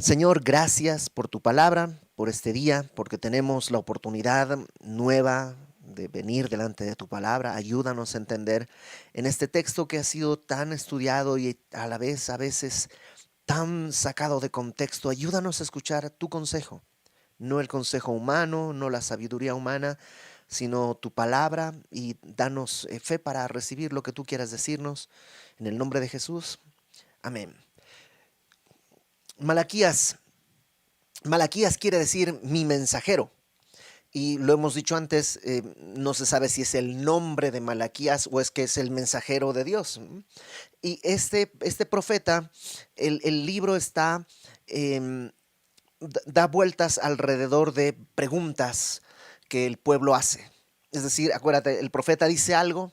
Señor, gracias por tu palabra, por este día, porque tenemos la oportunidad nueva de venir delante de tu palabra. Ayúdanos a entender en este texto que ha sido tan estudiado y a la vez a veces tan sacado de contexto. Ayúdanos a escuchar tu consejo, no el consejo humano, no la sabiduría humana, sino tu palabra, y danos fe para recibir lo que tú quieras decirnos. En el nombre de Jesús. Amén. Malaquías. Malaquías quiere decir mi mensajero. Y lo hemos dicho antes, no se sabe si es el nombre de Malaquías o es que es el mensajero de Dios. Y este profeta, el libro está, da vueltas alrededor de preguntas que el pueblo hace. Es decir, acuérdate, el profeta dice algo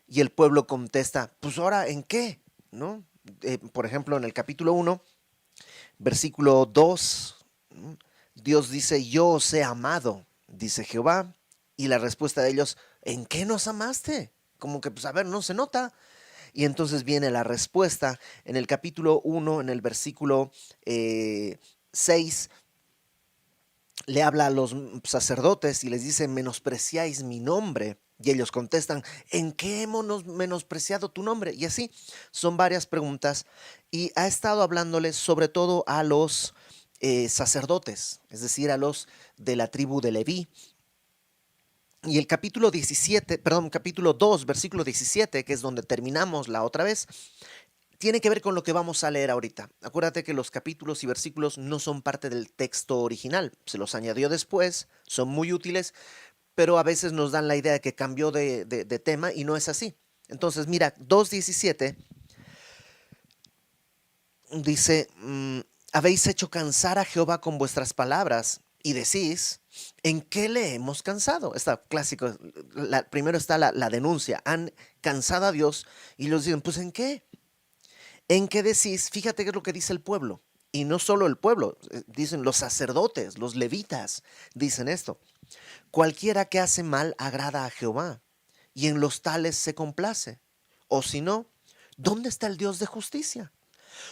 y el pueblo contesta, pues ahora, ¿en qué? ¿No? Por ejemplo, en el capítulo 1, versículo 2, Dios dice, yo os he amado, dice Jehová. Y la respuesta de ellos, ¿en qué nos amaste? Como que, pues a ver, no se nota. Y entonces viene la respuesta en el capítulo 1, en el versículo 6, le habla a los sacerdotes y les dice, menospreciáis mi nombre. Y ellos contestan, ¿en qué hemos menospreciado tu nombre? Y así son varias preguntas. Y ha estado hablándoles sobre todo a los sacerdotes, es decir, a los de la tribu de Leví. Y el capítulo 17, perdón, capítulo 2, versículo 17, que es donde terminamos la otra vez, tiene que ver con lo que vamos a leer ahorita. Acuérdate que los capítulos y versículos no son parte del texto original, se los añadió después, son muy útiles, pero a veces nos dan la idea de que cambió de tema y no es así. Entonces, mira, 2.17 dice, habéis hecho cansar a Jehová con vuestras palabras y decís, ¿en qué le hemos cansado? Está clásico, primero está la denuncia, han cansado a Dios y los dicen, pues ¿en qué? ¿En qué decís? Fíjate qué es lo que dice el pueblo. Y no solo el pueblo, dicen los sacerdotes, los levitas, dicen esto. Cualquiera que hace mal agrada a Jehová, y en los tales se complace. O si no, ¿dónde está el Dios de justicia?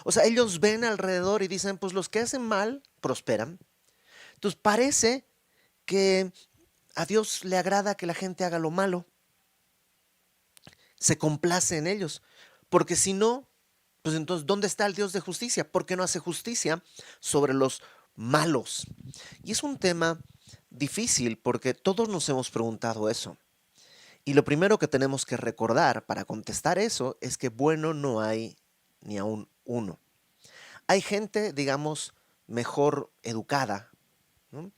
O sea, ellos ven alrededor y dicen, pues los que hacen mal prosperan. Entonces parece que a Dios le agrada que la gente haga lo malo, se complace en ellos, porque si no, pues entonces, ¿dónde está el Dios de justicia? ¿Por qué no hace justicia sobre los malos? Y es un tema difícil porque todos nos hemos preguntado eso. Y lo primero que tenemos que recordar para contestar eso es que bueno no hay ni aún uno. Hay gente, digamos, mejor educada, ¿no?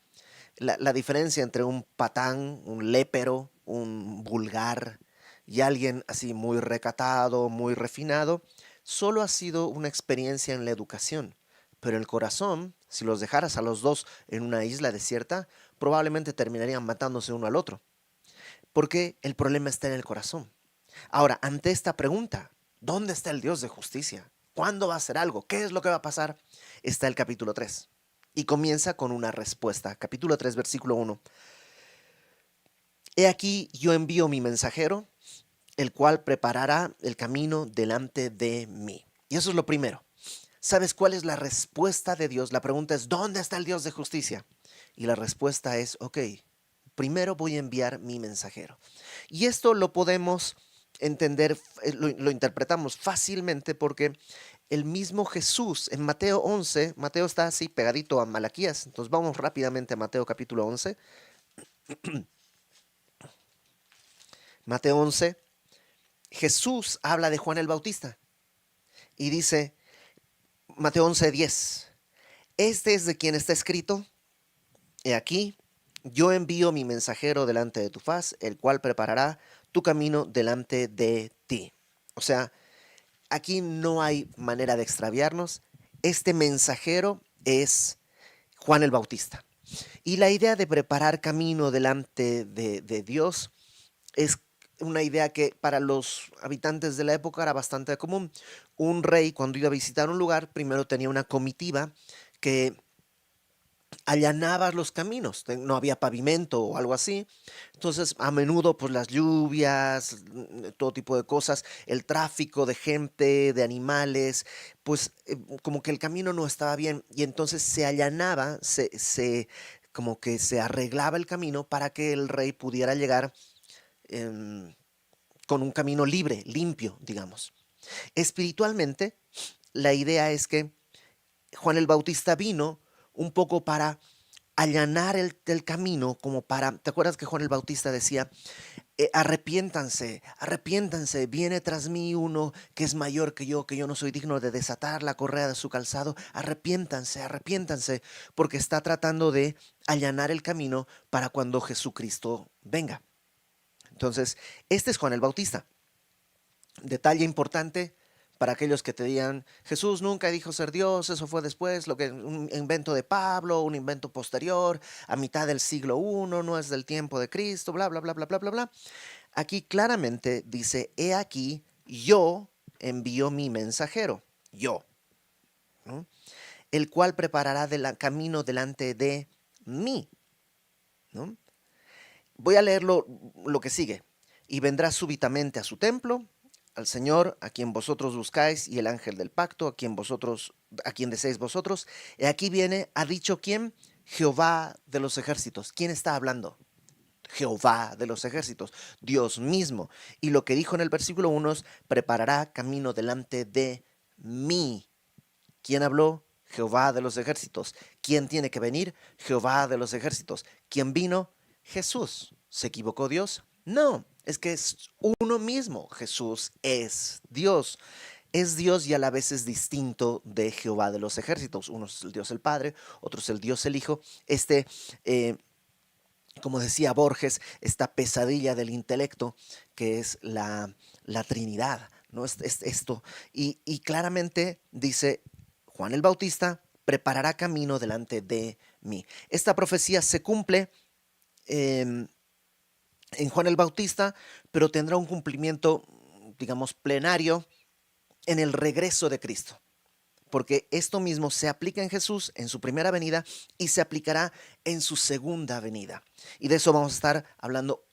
La diferencia entre un patán, un lépero, un vulgar y alguien así muy recatado, muy refinado, solo ha sido una experiencia en la educación. Pero el corazón, si los dejaras a los dos en una isla desierta, probablemente terminarían matándose uno al otro. Porque el problema está en el corazón. Ahora, ante esta pregunta, ¿dónde está el Dios de justicia? ¿Cuándo va a hacer algo? ¿Qué es lo que va a pasar? Está el capítulo 3. Y comienza con una respuesta. Capítulo 3, versículo 1. He aquí yo envío mi mensajero, el cual preparará el camino delante de mí. Y eso es lo primero. ¿Sabes cuál es la respuesta de Dios? La pregunta es, ¿dónde está el Dios de justicia? Y la respuesta es, ok, primero voy a enviar mi mensajero. Y esto lo podemos entender, lo interpretamos fácilmente porque el mismo Jesús en Mateo 11, Mateo está así pegadito a Malaquías, entonces vamos rápidamente a Mateo capítulo 11. Mateo 11, Jesús habla de Juan el Bautista y dice, Mateo 11:10, este es de quien está escrito, he aquí, yo envío mi mensajero delante de tu faz, el cual preparará tu camino delante de ti. O sea, aquí no hay manera de extraviarnos. Este mensajero es Juan el Bautista. Y la idea de preparar camino delante de Dios es una idea que para los habitantes de la época era bastante común. Un rey cuando iba a visitar un lugar, primero tenía una comitiva que allanaba los caminos, no había pavimento o algo así. Entonces, a menudo, pues las lluvias, todo tipo de cosas, el tráfico de gente, de animales, pues como que el camino no estaba bien y entonces se allanaba, como que se arreglaba el camino para que el rey pudiera llegar em, con un camino libre, limpio, digamos. Espiritualmente, la idea es que Juan el Bautista vino un poco para allanar el camino, como para, ¿te acuerdas que Juan el Bautista decía, arrepiéntanse, arrepiéntanse, viene tras mí uno que es mayor que yo no soy digno de desatar la correa de su calzado, arrepiéntanse, arrepiéntanse, porque está tratando de allanar el camino para cuando Jesucristo venga. Entonces, este es Juan el Bautista. Detalle importante para aquellos que te digan, Jesús nunca dijo ser Dios, eso fue después, un invento de Pablo, un invento posterior, a mitad del siglo I, no es del tiempo de Cristo, bla, bla, bla, bla, bla, bla, bla. Aquí claramente dice, he aquí, yo envío mi mensajero, yo, ¿no? El cual preparará camino delante de mí, ¿no? Voy a leer lo que sigue. Y vendrá súbitamente a su templo, al Señor, a quien vosotros buscáis, y el ángel del pacto, a quien deseáis vosotros. Y aquí viene, ha dicho quién, Jehová de los ejércitos. ¿Quién está hablando? Jehová de los ejércitos, Dios mismo. Y lo que dijo en el versículo 1 es, preparará camino delante de mí. ¿Quién habló? Jehová de los ejércitos. ¿Quién tiene que venir? Jehová de los ejércitos. ¿Quién vino? Jesús. ¿Se equivocó Dios? No, es que es uno mismo. Jesús es Dios. Es Dios y a la vez es distinto de Jehová de los ejércitos. Uno es el Dios el Padre, otro es el Dios el Hijo. Eh, como decía Borges, esta pesadilla del intelecto que es la Trinidad, ¿no? Es esto. Y claramente dice Juan el Bautista, preparará camino delante de mí. Esta profecía se cumple eh, en Juan el Bautista, pero tendrá un cumplimiento, digamos, plenario en el regreso de Cristo. Porque esto mismo se aplica en Jesús en su primera venida y se aplicará en su segunda venida. Y de eso vamos a estar hablando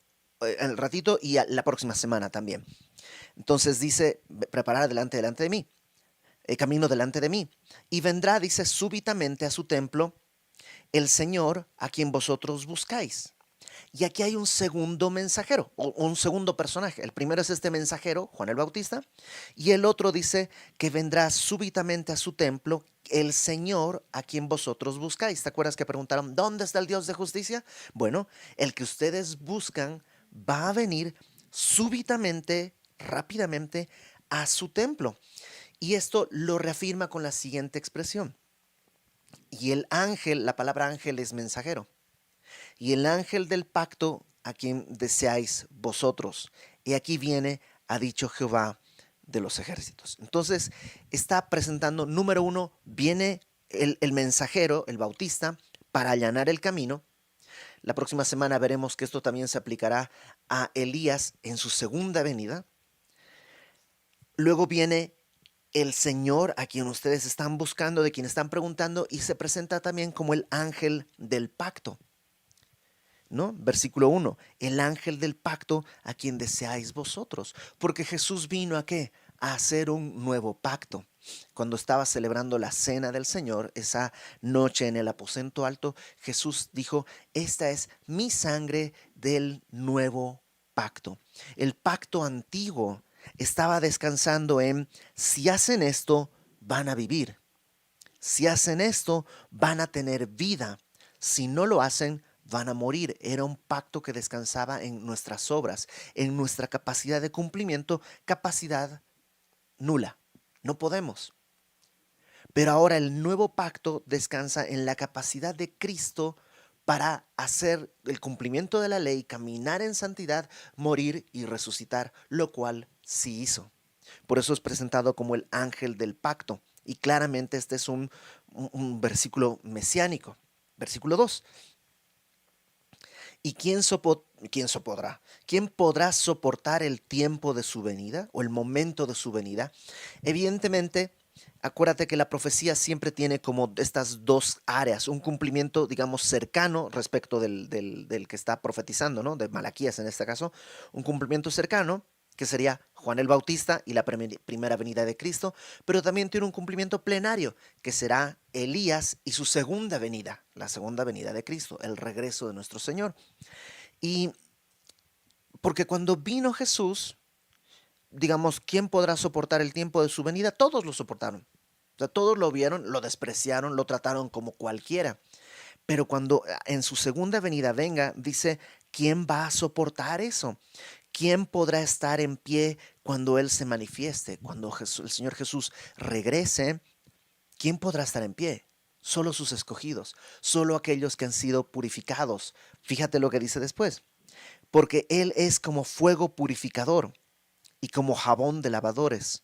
en el ratito y la próxima semana también. Entonces dice, preparar delante de mí, camino delante de mí. Y vendrá, dice, súbitamente a su templo el Señor a quien vosotros buscáis. Y aquí hay un segundo mensajero, o un segundo personaje. El primero es este mensajero, Juan el Bautista, y el otro dice que vendrá súbitamente a su templo el Señor a quien vosotros buscáis. ¿Te acuerdas que preguntaron, ¿dónde está el Dios de justicia? Bueno, el que ustedes buscan va a venir súbitamente, rápidamente, a su templo. Y esto lo reafirma con la siguiente expresión. Y el ángel, la palabra ángel es mensajero. Y el ángel del pacto a quien deseáis vosotros. Y aquí viene, ha dicho Jehová de los ejércitos. Entonces está presentando, número uno, viene el mensajero, el bautista, para allanar el camino. La próxima semana veremos que esto también se aplicará a Elías en su segunda venida. Luego viene el Señor a quien ustedes están buscando, de quien están preguntando, y se presenta también como el ángel del pacto. ¿No? Versículo 1, el ángel del pacto a quien deseáis vosotros, porque Jesús vino a ¿qué? A hacer un nuevo pacto. Cuando estaba celebrando la cena del Señor, esa noche en el aposento alto, Jesús dijo, esta es mi sangre del nuevo pacto. El pacto antiguo estaba descansando en, si hacen esto, van a vivir. Si hacen esto, van a tener vida. Si no lo hacen, van a morir. Era un pacto que descansaba en nuestras obras, en nuestra capacidad de cumplimiento, capacidad nula. No podemos. Pero ahora el nuevo pacto descansa en la capacidad de Cristo para hacer el cumplimiento de la ley, caminar en santidad, morir y resucitar, lo cual sí hizo. Por eso es presentado como el ángel del pacto. Y claramente este es un versículo mesiánico. Versículo 2. ¿Y quién ¿Quién podrá soportar el tiempo de su venida o el momento de su venida? Evidentemente, Acuérdate que la profecía siempre tiene como estas dos áreas, un cumplimiento, digamos, cercano respecto del que está profetizando, ¿no? De Malaquías en este caso, un cumplimiento cercano, que sería Juan el Bautista y la primera venida de Cristo, pero también tiene un cumplimiento plenario, que será Elías y su segunda venida, la segunda venida de Cristo, el regreso de nuestro Señor. Y porque cuando vino Jesús, digamos, ¿quién podrá soportar el tiempo de su venida? Todos lo soportaron. O sea, todos lo vieron, lo despreciaron, lo trataron como cualquiera. Pero cuando en su segunda venida venga, dice, ¿quién va a soportar eso? ¿Quién podrá estar en pie cuando Él se manifieste? Cuando el Señor Jesús regrese, ¿quién podrá estar en pie? Solo sus escogidos, solo aquellos que han sido purificados. Fíjate lo que dice después. Porque Él es como fuego purificador y como jabón de lavadores,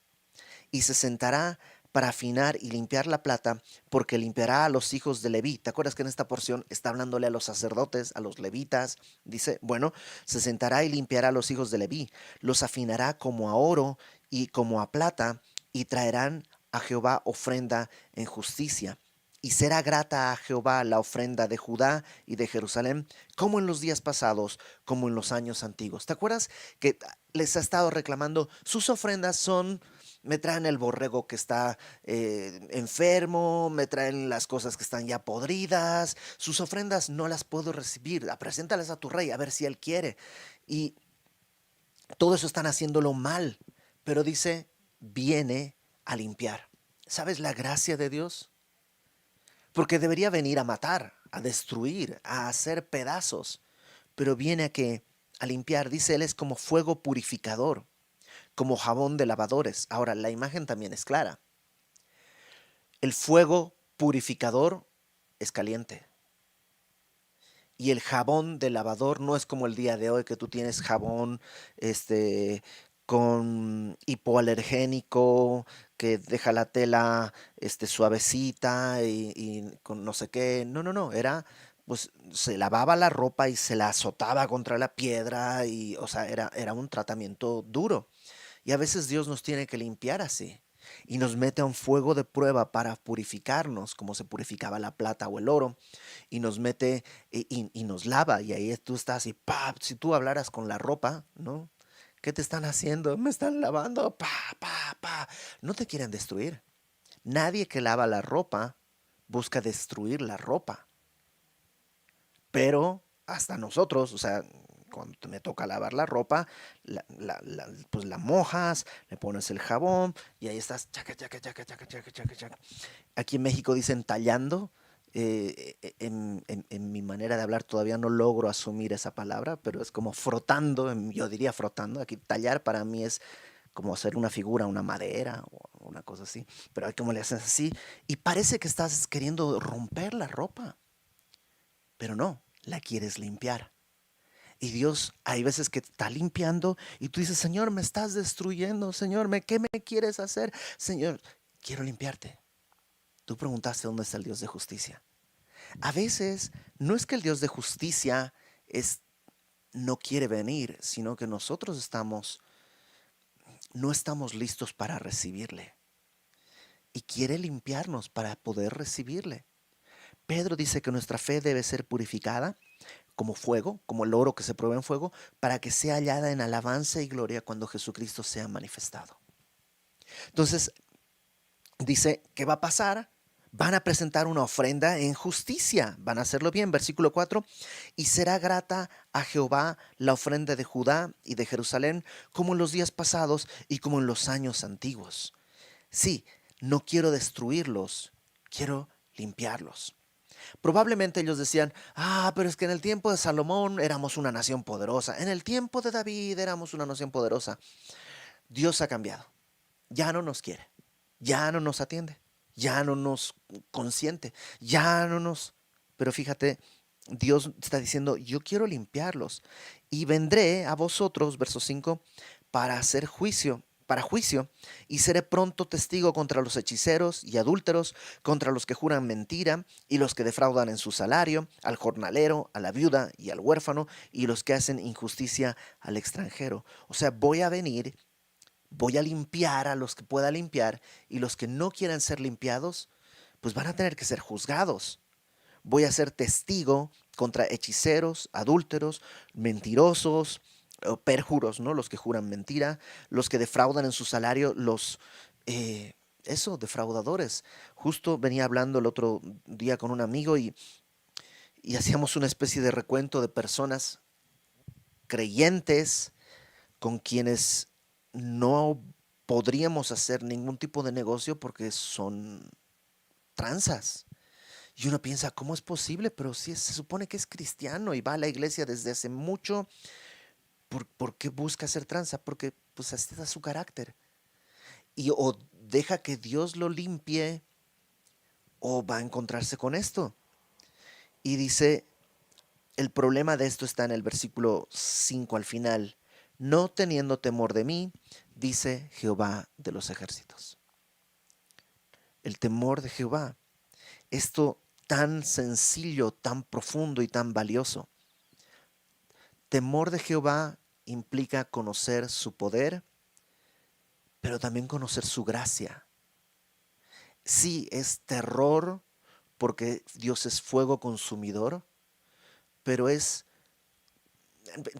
y se sentará para afinar y limpiar la plata, porque limpiará a los hijos de Leví. ¿Te acuerdas que en esta porción está hablándole a los sacerdotes, a los levitas? Dice, bueno, se sentará y limpiará a los hijos de Leví, los afinará como a oro y como a plata, y traerán a Jehová ofrenda en justicia. Y será grata a Jehová la ofrenda de Judá y de Jerusalén, como en los días pasados, como en los años antiguos. ¿Te acuerdas que les ha estado reclamando? Sus ofrendas son, me traen el borrego que está enfermo, me traen las cosas que están ya podridas. Sus ofrendas no las puedo recibir. Preséntalas a tu rey a ver si él quiere. Y todo eso están haciéndolo mal. Pero dice, viene a limpiar. ¿Sabes la gracia de Dios? Porque debería venir a matar, a destruir, a hacer pedazos. Pero viene a que a limpiar. Dice, él es como fuego purificador, como jabón de lavadores. Ahora, la imagen también es clara. El fuego purificador es caliente. Y el jabón de lavador no es como el día de hoy que tú tienes jabón con hipoalergénico que deja la tela suavecita y con no sé qué. No, no, no. Era, pues se lavaba la ropa y se la azotaba contra la piedra y, o sea, era un tratamiento duro. Y a veces Dios nos tiene que limpiar así. Y nos mete a un fuego de prueba para purificarnos, como se purificaba la plata o el oro. Y nos mete y nos lava. Y ahí tú estás y ¡pap! Si tú hablaras con la ropa, ¿no? ¿Qué te están haciendo? Me están lavando. ¡Pa, pa, pa! No te quieren destruir. Nadie que lava la ropa busca destruir la ropa. Pero hasta nosotros, o sea, cuando me toca lavar la ropa, pues la mojas, le pones el jabón y ahí estás, chaca, chaca, chaca, chaca, chaca, chaca, chaca. Aquí en México dicen tallando. En mi manera de hablar todavía no logro asumir esa palabra, pero es como frotando, yo diría frotando. Aquí tallar para mí es como hacer una figura, una madera o una cosa así, pero hay como le haces así y parece que estás queriendo romper la ropa, pero no, la quieres limpiar. Y Dios hay veces que te está limpiando y tú dices, Señor, me estás destruyendo, Señor, ¿qué me quieres hacer? Señor, quiero limpiarte. Tú preguntaste dónde está el Dios de justicia. A veces no es que el Dios de justicia no quiere venir, sino que nosotros no estamos listos para recibirle. Y quiere limpiarnos para poder recibirle. Pedro dice que nuestra fe debe ser purificada como fuego, como el oro que se prueba en fuego, para que sea hallada en alabanza y gloria cuando Jesucristo sea manifestado. Entonces, dice, ¿qué va a pasar? Van a presentar una ofrenda en justicia, van a hacerlo bien, versículo 4, y será grata a Jehová la ofrenda de Judá y de Jerusalén, como en los días pasados y como en los años antiguos. Sí, no quiero destruirlos, quiero limpiarlos. Probablemente ellos decían, pero es que en el tiempo de Salomón éramos una nación poderosa, en el tiempo de David éramos una nación poderosa. Dios ha cambiado, ya no nos quiere, ya no nos atiende, ya no nos consiente, ya no nos... Pero fíjate, Dios está diciendo, yo quiero limpiarlos y vendré a vosotros, verso 5, para hacer juicio, para juicio, y seré pronto testigo contra los hechiceros y adúlteros, contra los que juran mentira y los que defraudan en su salario, al jornalero, a la viuda y al huérfano, y los que hacen injusticia al extranjero. O sea, voy a venir, voy a limpiar a los que pueda limpiar y los que no quieran ser limpiados, pues van a tener que ser juzgados. Voy a ser testigo contra hechiceros, adúlteros, mentirosos, o perjuros, ¿no? Los que juran mentira, los que defraudan en su salario, eh, defraudadores. Justo venía hablando el otro día con un amigo y hacíamos una especie de recuento de personas creyentes con quienes no podríamos hacer ningún tipo de negocio porque son tranzas. Y uno piensa, ¿cómo es posible? Pero si se supone que es cristiano y va a la iglesia desde hace mucho, ¿por qué busca ser tranza? Porque pues así da su carácter. Y o deja que Dios lo limpie o va a encontrarse con esto. Y dice, el problema de esto está en el versículo 5 al final. No teniendo temor de mí, dice Jehová de los ejércitos. El temor de Jehová. Esto tan sencillo, tan profundo y tan valioso. Temor de Jehová implica conocer su poder, pero también conocer su gracia. Sí, es terror porque Dios es fuego consumidor, pero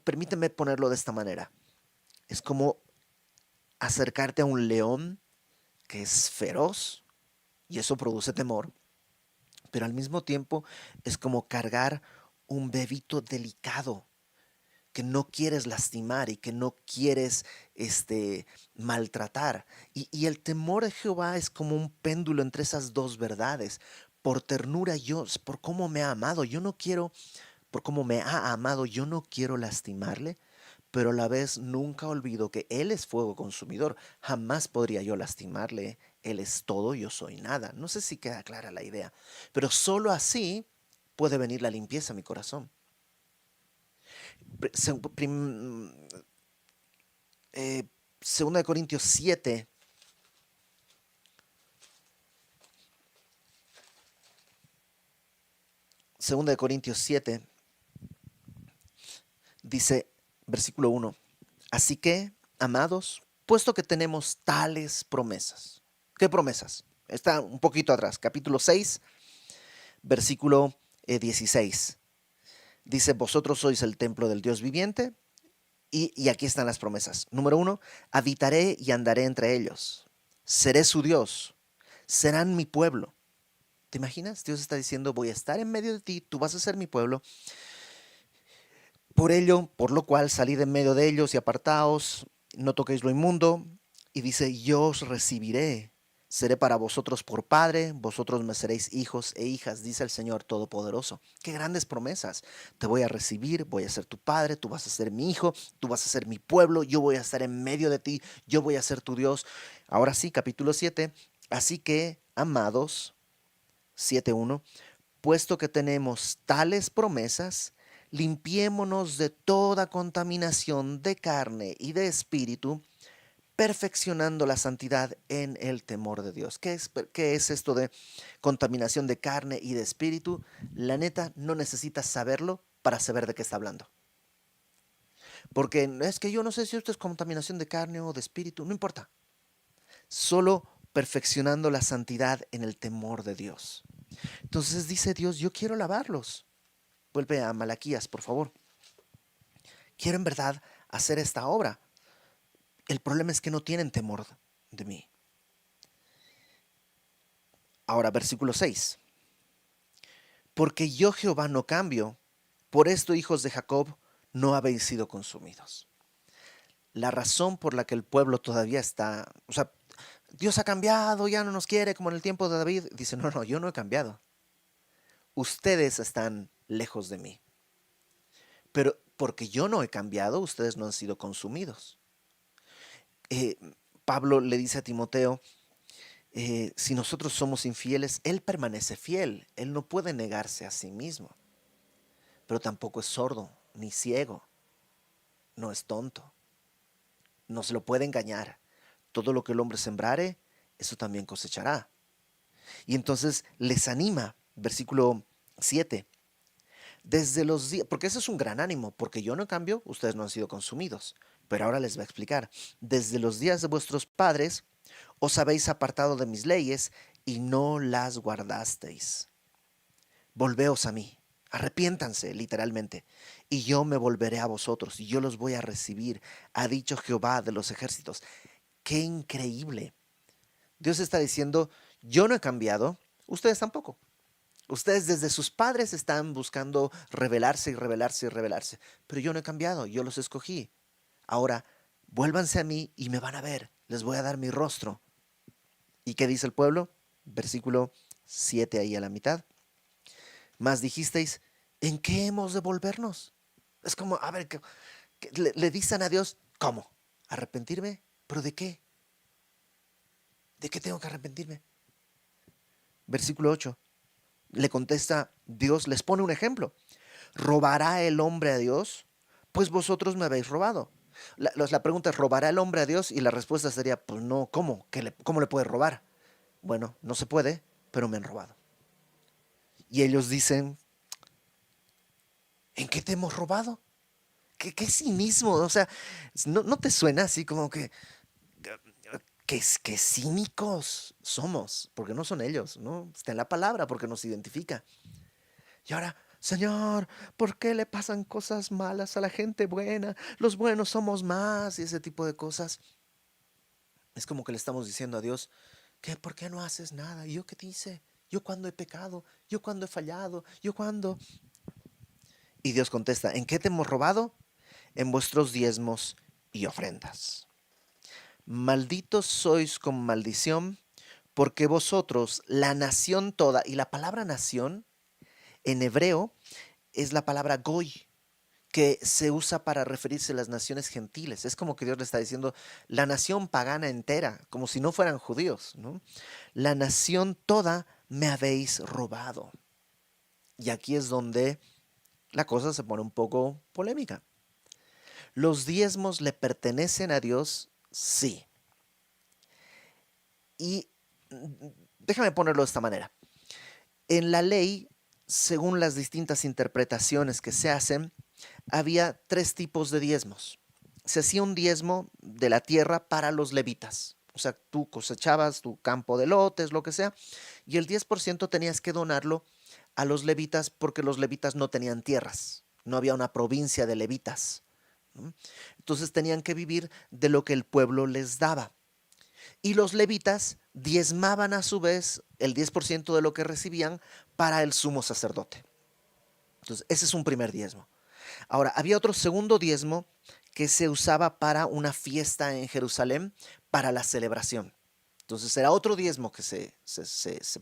permíteme ponerlo de esta manera, es como acercarte a un león que es feroz y eso produce temor, pero al mismo tiempo es como cargar un bebito delicado que no quieres lastimar y que no quieres maltratar. Y el temor de Jehová es como un péndulo entre esas dos verdades. Por ternura yo, por cómo me ha amado, yo no quiero, por cómo me ha amado, yo no quiero lastimarle, pero a la vez nunca olvido que Él es fuego consumidor. Jamás podría yo lastimarle. Él es todo, yo soy nada. No sé si queda clara la idea, pero solo así puede venir la limpieza a mi corazón. eh, Segunda de Corintios 7, Segunda de Corintios 7 dice, versículo 1, así que, amados, puesto que tenemos tales promesas. ¿Qué promesas? Está un poquito atrás, capítulo 6, versículo 16. Dice, vosotros sois el templo del Dios viviente, y aquí están las promesas. Número 1, habitaré y andaré entre ellos. Seré su Dios. Serán mi pueblo. ¿Te imaginas? Dios está diciendo, voy a estar en medio de ti, tú vas a ser mi pueblo. Por ello, por lo cual salid en medio de ellos y apartaos, no toquéis lo inmundo. Y dice, yo os recibiré, seré para vosotros por padre, vosotros me seréis hijos e hijas, dice el Señor Todopoderoso. Qué grandes promesas. Te voy a recibir, voy a ser tu padre, tú vas a ser mi hijo, tú vas a ser mi pueblo, yo voy a estar en medio de ti, yo voy a ser tu Dios. Ahora sí, capítulo 7. Así que, amados, 7:1, puesto que tenemos tales promesas, limpiémonos de toda contaminación de carne y de espíritu, perfeccionando la santidad en el temor de Dios. Qué es esto de contaminación de carne y de espíritu? La neta, no necesitas saberlo para saber de qué está hablando. Porque es que yo no sé si esto es contaminación de carne o de espíritu, no importa. Solo perfeccionando la santidad en el temor de Dios. Entonces dice Dios, yo quiero lavarlos. Vuelve a Malaquías, por favor. Quiero en verdad hacer esta obra. El problema es que no tienen temor de mí. Ahora, versículo 6. Porque yo Jehová no cambio, por esto, hijos de Jacob, no habéis sido consumidos. La razón por la que el pueblo todavía está, o sea, Dios ha cambiado, ya no nos quiere como en el tiempo de David, dice, no, no, yo no he cambiado. Ustedes están lejos de mí. Pero porque yo no he cambiado, ustedes no han sido consumidos. Eh, Pablo le dice a Timoteo, si nosotros somos infieles, Él permanece fiel. Él no puede negarse a sí mismo. Pero tampoco es sordo, ni ciego. No es tonto. No se lo puede engañar. Todo lo que el hombre sembrare, eso también cosechará. Y entonces les anima, versículo 7. Desde los días, porque ese es un gran ánimo, porque yo no cambio, ustedes no han sido consumidos. Pero ahora les va a explicar. Desde los días de vuestros padres os habéis apartado de mis leyes y no las guardasteis. Volveos a mí, arrepiéntanse literalmente, y yo me volveré a vosotros, y yo los voy a recibir, ha dicho Jehová de los ejércitos. ¡Qué increíble! Dios está diciendo, yo no he cambiado, ustedes tampoco. Ustedes desde sus padres están buscando rebelarse y rebelarse y rebelarse, pero yo no he cambiado, yo los escogí. Ahora, vuélvanse a mí y me van a ver, les voy a dar mi rostro. ¿Y qué dice el pueblo? Versículo 7 ahí a la mitad. Mas dijisteis, ¿en qué hemos de volvernos? Es como, a ver, le dicen a Dios, ¿cómo? ¿Arrepentirme? ¿Pero de qué? ¿De qué tengo que arrepentirme? Versículo 8. Le contesta Dios, les pone un ejemplo. ¿Robará el hombre a Dios? Pues vosotros me habéis robado. La pregunta es, ¿robará el hombre a Dios? Y la respuesta sería, pues no, ¿cómo? ¿Cómo le puede robar? Bueno, no se puede, pero me han robado. Y ellos dicen, ¿en qué te hemos robado? ¿Qué cinismo? O sea, ¿no te suena así como que cínicos somos? Porque no son ellos, ¿no? Está en la palabra porque nos identifica. Y ahora, Señor, ¿por qué le pasan cosas malas a la gente buena? Los buenos somos más y ese tipo de cosas. Es como que le estamos diciendo a Dios, ¿por qué no haces nada? ¿Y yo qué te hice? ¿Yo cuándo he pecado? ¿Yo cuándo he fallado? ¿Yo cuándo? Y Dios contesta, ¿en qué te hemos robado? En vuestros diezmos y ofrendas. Malditos sois con maldición, porque vosotros, la nación toda, y la palabra nación en hebreo es la palabra goy, que se usa para referirse a las naciones gentiles. Es como que Dios le está diciendo, la nación pagana entera, como si no fueran judíos, ¿no? La nación toda me habéis robado. Y aquí es donde la cosa se pone un poco polémica. ¿Los diezmos le pertenecen a Dios? Sí. Y déjame ponerlo de esta manera. En la ley, según las distintas interpretaciones que se hacen, había tres tipos de diezmos. Se hacía un diezmo de la tierra para los levitas. O sea, tú cosechabas tu campo de lotes, lo que sea, y el 10% tenías que donarlo a los levitas porque los levitas no tenían tierras. No había una provincia de levitas, ¿no? Entonces tenían que vivir de lo que el pueblo les daba. Y los levitas diezmaban a su vez el 10% de lo que recibían para el sumo sacerdote. Entonces, ese es un primer diezmo. Ahora, había otro segundo diezmo que se usaba para una fiesta en Jerusalén, para la celebración. Entonces era otro diezmo que se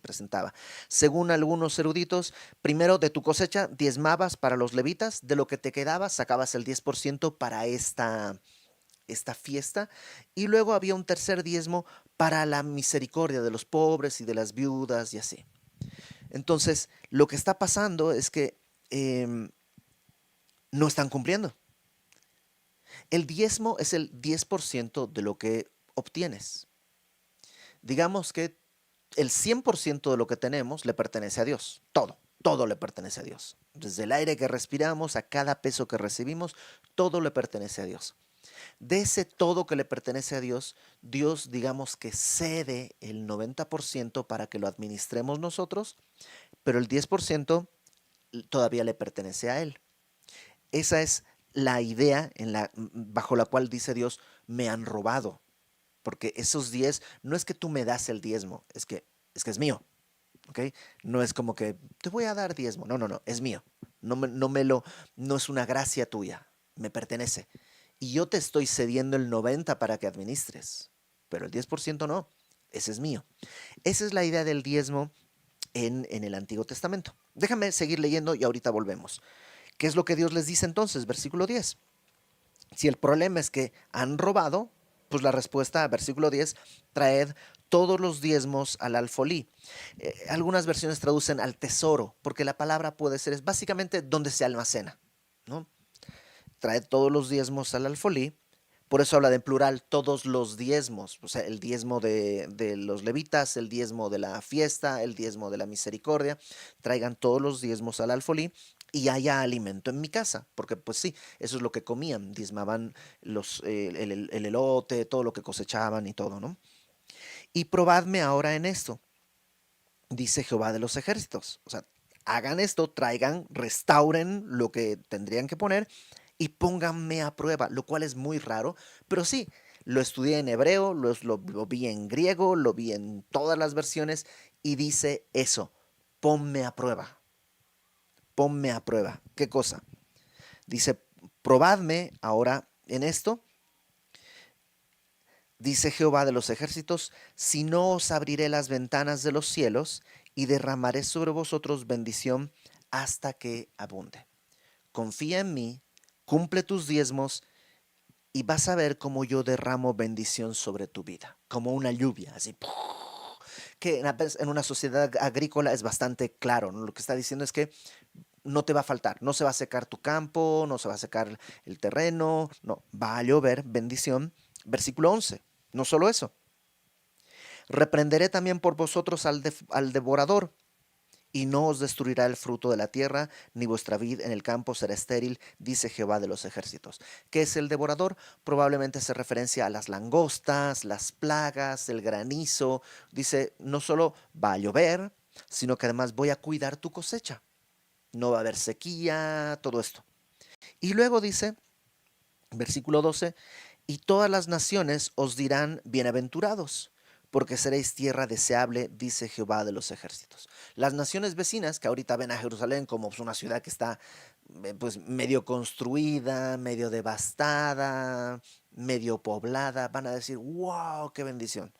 presentaba. Según algunos eruditos, primero de tu cosecha diezmabas para los levitas, de lo que te quedaba sacabas el 10% para esta fiesta, y luego había un tercer diezmo para la misericordia de los pobres y de las viudas y así. Entonces, lo que está pasando es que no están cumpliendo. El diezmo es el 10% de lo que obtienes. Digamos que el 100% de lo que tenemos le pertenece a Dios. Todo le pertenece a Dios. Desde el aire que respiramos a cada peso que recibimos, todo le pertenece a Dios. De ese todo que le pertenece a Dios, Dios digamos que cede el 90% para que lo administremos nosotros, pero el 10% todavía le pertenece a Él. Esa es la idea bajo la cual dice Dios, me han robado. Porque esos 10, no es que tú me das el diezmo, es mío. ¿Ok? No es como que te voy a dar diezmo. No, no, no, es mío. No es una gracia tuya, me pertenece. Y yo te estoy cediendo el 90% para que administres, pero el 10% no, ese es mío. Esa es la idea del diezmo en el Antiguo Testamento. Déjame seguir leyendo y ahorita volvemos. ¿Qué es lo que Dios les dice entonces? Versículo 10. Si el problema es que han robado, pues la respuesta, versículo 10, traed todos los diezmos al alfolí. Algunas versiones traducen al tesoro, porque la palabra puede ser, es básicamente donde se almacena, ¿no? Traed todos los diezmos al alfolí. Por eso habla de en plural, todos los diezmos, o sea, el diezmo de los levitas, el diezmo de la fiesta, el diezmo de la misericordia. Traigan todos los diezmos al alfolí y haya alimento en mi casa, porque pues sí, eso es lo que comían, diezmaban el elote, todo lo que cosechaban y todo, ¿no? Y probadme ahora en esto, dice Jehová de los ejércitos. O sea, hagan esto, traigan, restauren lo que tendrían que poner y pónganme a prueba, lo cual es muy raro, pero sí, lo estudié en hebreo, lo vi en griego, lo vi en todas las versiones y dice eso, ponme a prueba, ponme a prueba. ¿Qué cosa? Dice, probadme ahora en esto, dice Jehová de los ejércitos, si no os abriré las ventanas de los cielos y derramaré sobre vosotros bendición hasta que abunde. Confía en mí, cumple tus diezmos y vas a ver cómo yo derramo bendición sobre tu vida, como una lluvia, así. Que en una sociedad agrícola es bastante claro, ¿no? Lo que está diciendo es que no te va a faltar, no se va a secar tu campo, no se va a secar el terreno, no, va a llover bendición. Versículo 11, no solo eso, reprenderé también por vosotros al devorador, y no os destruirá el fruto de la tierra, ni vuestra vid en el campo será estéril, dice Jehová de los ejércitos. ¿Qué es el devorador? Probablemente se referencia a las langostas, las plagas, el granizo. Dice, no solo va a llover, sino que además voy a cuidar tu cosecha. No va a haber sequía, todo esto. Y luego dice, versículo 12, y todas las naciones os dirán bienaventurados, porque seréis tierra deseable, dice Jehová de los ejércitos. Las naciones vecinas, que ahorita ven a Jerusalén como pues, una ciudad que está pues medio construida, medio devastada, medio poblada, van a decir, wow, qué bendición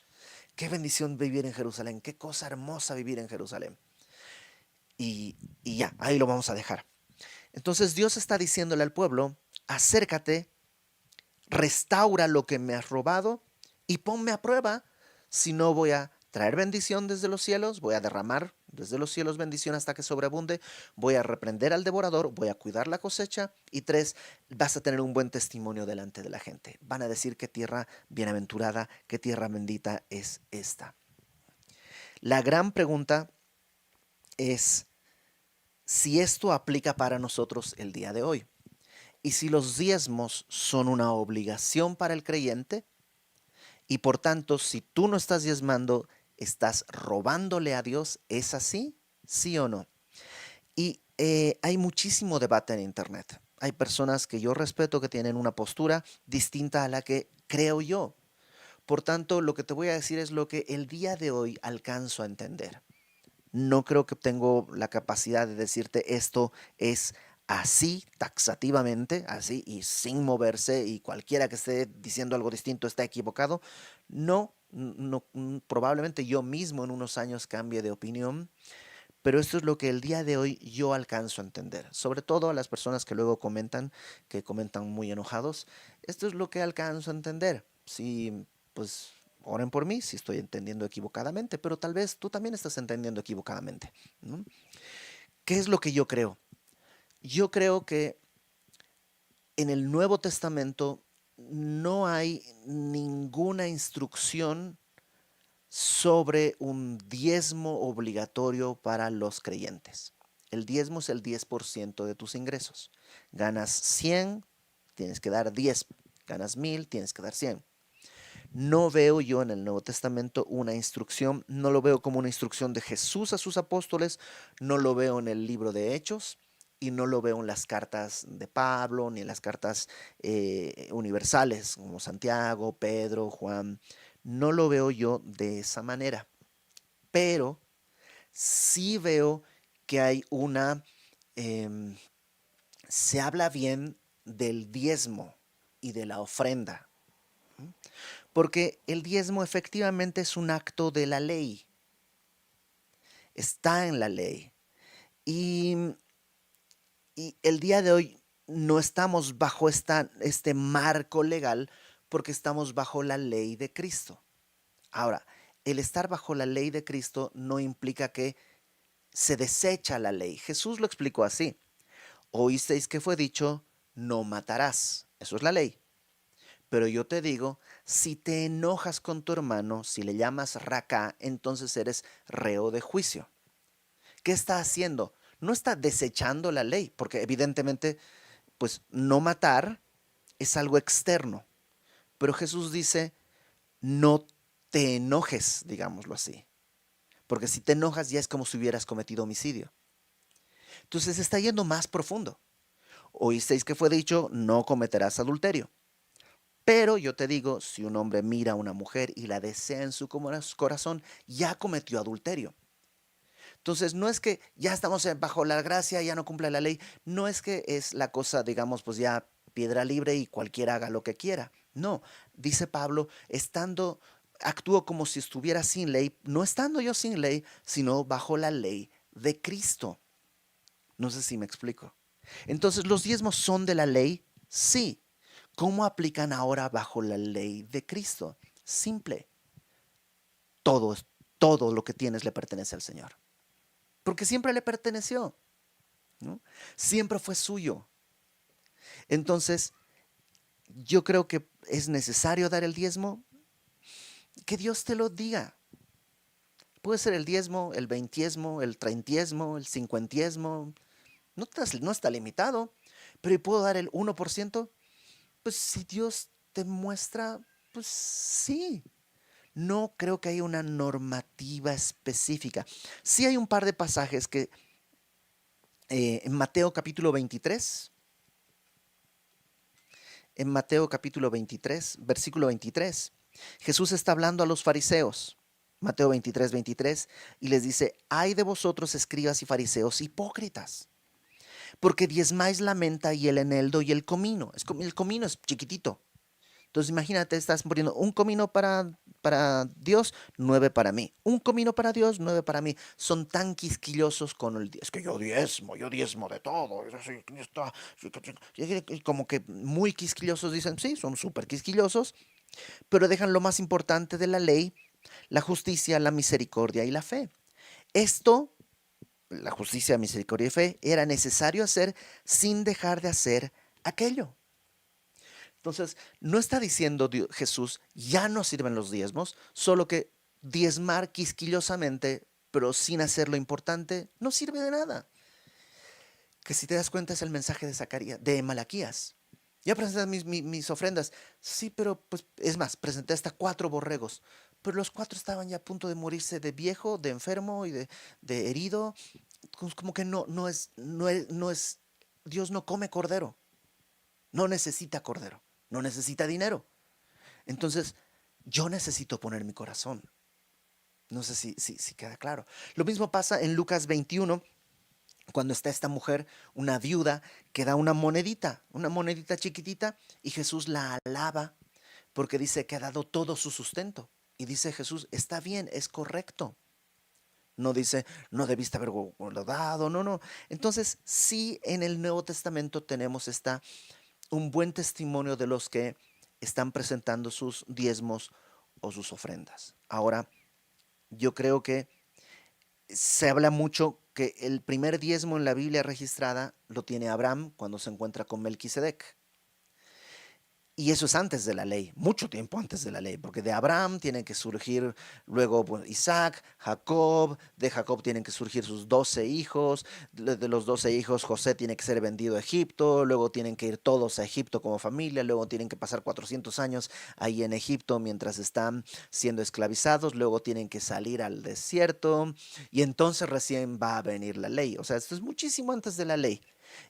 vivir en Jerusalén, qué cosa hermosa vivir en Jerusalén. Y ya, ahí lo vamos a dejar. Entonces Dios está diciéndole al pueblo, acércate, restaura lo que me has robado y ponme a prueba, si no voy a traer bendición desde los cielos, voy a derramar desde los cielos bendición hasta que sobreabunde, voy a reprender al devorador, voy a cuidar la cosecha y tres, vas a tener un buen testimonio delante de la gente. Van a decir qué tierra bienaventurada, qué tierra bendita es esta. La gran pregunta es si esto aplica para nosotros el día de hoy. Y si los diezmos son una obligación para el creyente, y por tanto, si tú no estás diezmando, estás robándole a Dios, ¿es así? ¿Sí o no? Y hay muchísimo debate en Internet. Hay personas que yo respeto que tienen una postura distinta a la que creo yo. Por tanto, lo que te voy a decir es lo que el día de hoy alcanzo a entender. No creo que tengo la capacidad de decirte esto es así, taxativamente, así y sin moverse y cualquiera que esté diciendo algo distinto está equivocado. No, no, probablemente yo mismo en unos años cambie de opinión, pero esto es lo que el día de hoy yo alcanzo a entender. Sobre todo a las personas que luego comentan, que comentan muy enojados, esto es lo que alcanzo a entender. Si, pues, oren por mí si estoy entendiendo equivocadamente, pero tal vez tú también estás entendiendo equivocadamente, ¿no? ¿Qué es lo que yo creo? Yo creo que en el Nuevo Testamento no hay ninguna instrucción sobre un diezmo obligatorio para los creyentes. El diezmo es el 10% de tus ingresos. Ganas 100, tienes que dar 10. Ganas 1000, tienes que dar 100. No veo yo en el Nuevo Testamento una instrucción, no lo veo como una instrucción de Jesús a sus apóstoles, no lo veo en el libro de Hechos y no lo veo en las cartas de Pablo ni en las cartas universales como Santiago, Pedro, Juan. No lo veo yo de esa manera, pero sí veo que hay em, se habla bien del diezmo y de la ofrenda. Porque el diezmo efectivamente es un acto de la ley, está en la ley. Y, y el día de hoy no estamos bajo este marco legal porque estamos bajo la ley de Cristo. Ahora, el estar bajo la ley de Cristo no implica que se desecha la ley. Jesús lo explicó así. Oísteis que fue dicho, no matarás. Eso es la ley. Pero yo te digo, si te enojas con tu hermano, si le llamas raca, entonces eres reo de juicio. ¿Qué está haciendo? no está desechando la ley, porque evidentemente, pues no matar es algo externo. Pero Jesús dice, no te enojes, digámoslo así. Porque si te enojas ya es como si hubieras cometido homicidio. Entonces está yendo más profundo. Oísteis que fue dicho, no cometerás adulterio. Pero yo te digo, si un hombre mira a una mujer y la desea en su corazón, ya cometió adulterio. Entonces, no es que ya estamos bajo la gracia, ya no cumple la ley. No es que es la cosa, digamos, pues ya piedra libre y cualquiera haga lo que quiera. No, dice Pablo, actúo como si estuviera sin ley, no estando yo sin ley, sino bajo la ley de Cristo. No sé si me explico. Entonces, ¿los diezmos son de la ley? Sí. ¿Cómo aplican ahora bajo la ley de Cristo? Simple. Todo, todo lo que tienes le pertenece al Señor. Porque siempre le perteneció, ¿no? Siempre fue suyo. Entonces, yo creo que es necesario dar el diezmo. Que Dios te lo diga. Puede ser el diezmo, el veintiesmo, el treintiesmo, el cincuentiesmo. No está limitado. Pero ¿puedo dar el 1%? Pues si Dios te muestra, pues sí. No creo que haya una normativa específica. Sí hay un par de pasajes que en Mateo capítulo 23, versículo 23, Jesús está hablando a los fariseos, Mateo 23, 23, y les dice, ay de vosotros escribas y fariseos hipócritas, porque diezmáis la menta y el eneldo y el comino. El comino es chiquitito. Entonces imagínate, estás poniendo un comino para Dios, 9 para mí. Un comino para Dios, 9 para mí. Son tan quisquillosos con el es que yo diezmo de todo. Y como que muy quisquillosos dicen, sí, son súper quisquillosos, pero dejan lo más importante de la ley, la justicia, la misericordia y la fe. Esto, la justicia, misericordia y fe, era necesario hacer sin dejar de hacer aquello. Entonces, no está diciendo Jesús, ya no sirven los diezmos, solo que diezmar quisquillosamente, pero sin hacer lo importante, no sirve de nada. Que si te das cuenta es el mensaje de Zacarías, de Malaquías. Ya presenté mis ofrendas. Sí, pero pues es más, presenté hasta 4 borregos. Pero los 4 estaban ya a punto de morirse de viejo, de enfermo y de herido. Como que no es, Dios no come cordero. No necesita cordero. No necesita dinero. Entonces, yo necesito poner mi corazón. No sé si queda claro. Lo mismo pasa en Lucas 21, cuando está esta mujer, una viuda, que da una monedita chiquitita, y Jesús la alaba porque dice que ha dado todo su sustento. Y dice Jesús, está bien, es correcto. No dice, no debiste haberlo dado, no, no. Entonces, sí, en el Nuevo Testamento tenemos un buen testimonio de los que están presentando sus diezmos o sus ofrendas. Ahora, yo creo que se habla mucho que el primer diezmo en la Biblia registrada lo tiene Abraham cuando se encuentra con Melquisedec. Y eso es antes de la ley, mucho tiempo antes de la ley, porque de Abraham tienen que surgir luego Isaac, Jacob, de Jacob tienen que surgir sus 12 hijos, de los 12 hijos José tiene que ser vendido a Egipto, luego tienen que ir todos a Egipto como familia, luego tienen que pasar 400 años ahí en Egipto mientras están siendo esclavizados, luego tienen que salir al desierto y entonces recién va a venir la ley. O sea, esto es muchísimo antes de la ley.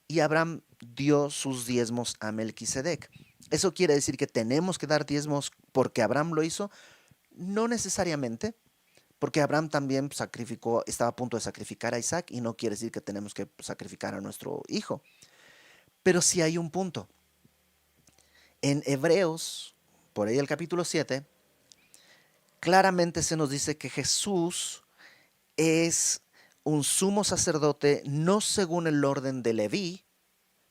Y Abraham dio sus diezmos a Melquisedec. ¿Eso quiere decir que tenemos que dar diezmos porque Abraham lo hizo? No necesariamente, porque Abraham también sacrificó, estaba a punto de sacrificar a Isaac y no quiere decir que tenemos que sacrificar a nuestro hijo. Pero sí hay un punto. En Hebreos, por ahí el capítulo 7, claramente se nos dice que Jesús es un sumo sacerdote no según el orden de Leví,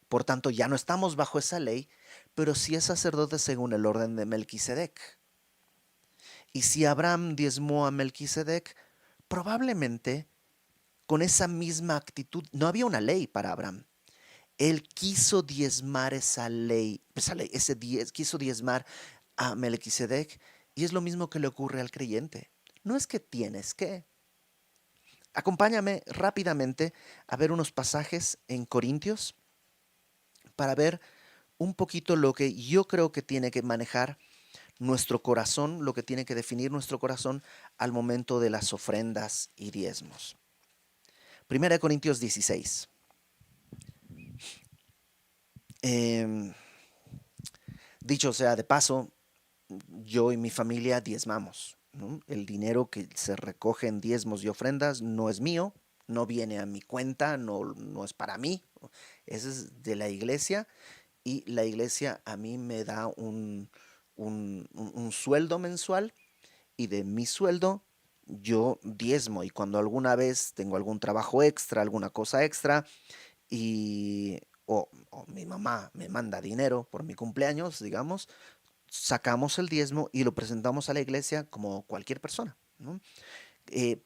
por tanto ya no estamos bajo esa ley, pero sí es sacerdote según el orden de Melquisedec. Y si Abraham diezmó a Melquisedec, probablemente con esa misma actitud, no había una ley para Abraham. Él quiso diezmar quiso diezmar a Melquisedec, y es lo mismo que le ocurre al creyente. No es que tienes que, Acompáñame rápidamente a ver unos pasajes en Corintios para ver un poquito lo que yo creo que tiene que manejar nuestro corazón, lo que tiene que definir nuestro corazón al momento de las ofrendas y diezmos. Primera de Corintios 16. Em, Dicho sea de paso, yo y mi familia diezmamos, ¿no? El dinero que se recoge en diezmos y ofrendas no es mío, no viene a mi cuenta, no es para mí, ese es de la iglesia y la iglesia a mí me da un sueldo mensual y de mi sueldo yo diezmo y cuando alguna vez tengo algún trabajo extra, alguna cosa extra y o mi mamá me manda dinero por mi cumpleaños, digamos, sacamos el diezmo y lo presentamos a la iglesia como cualquier persona, ¿no?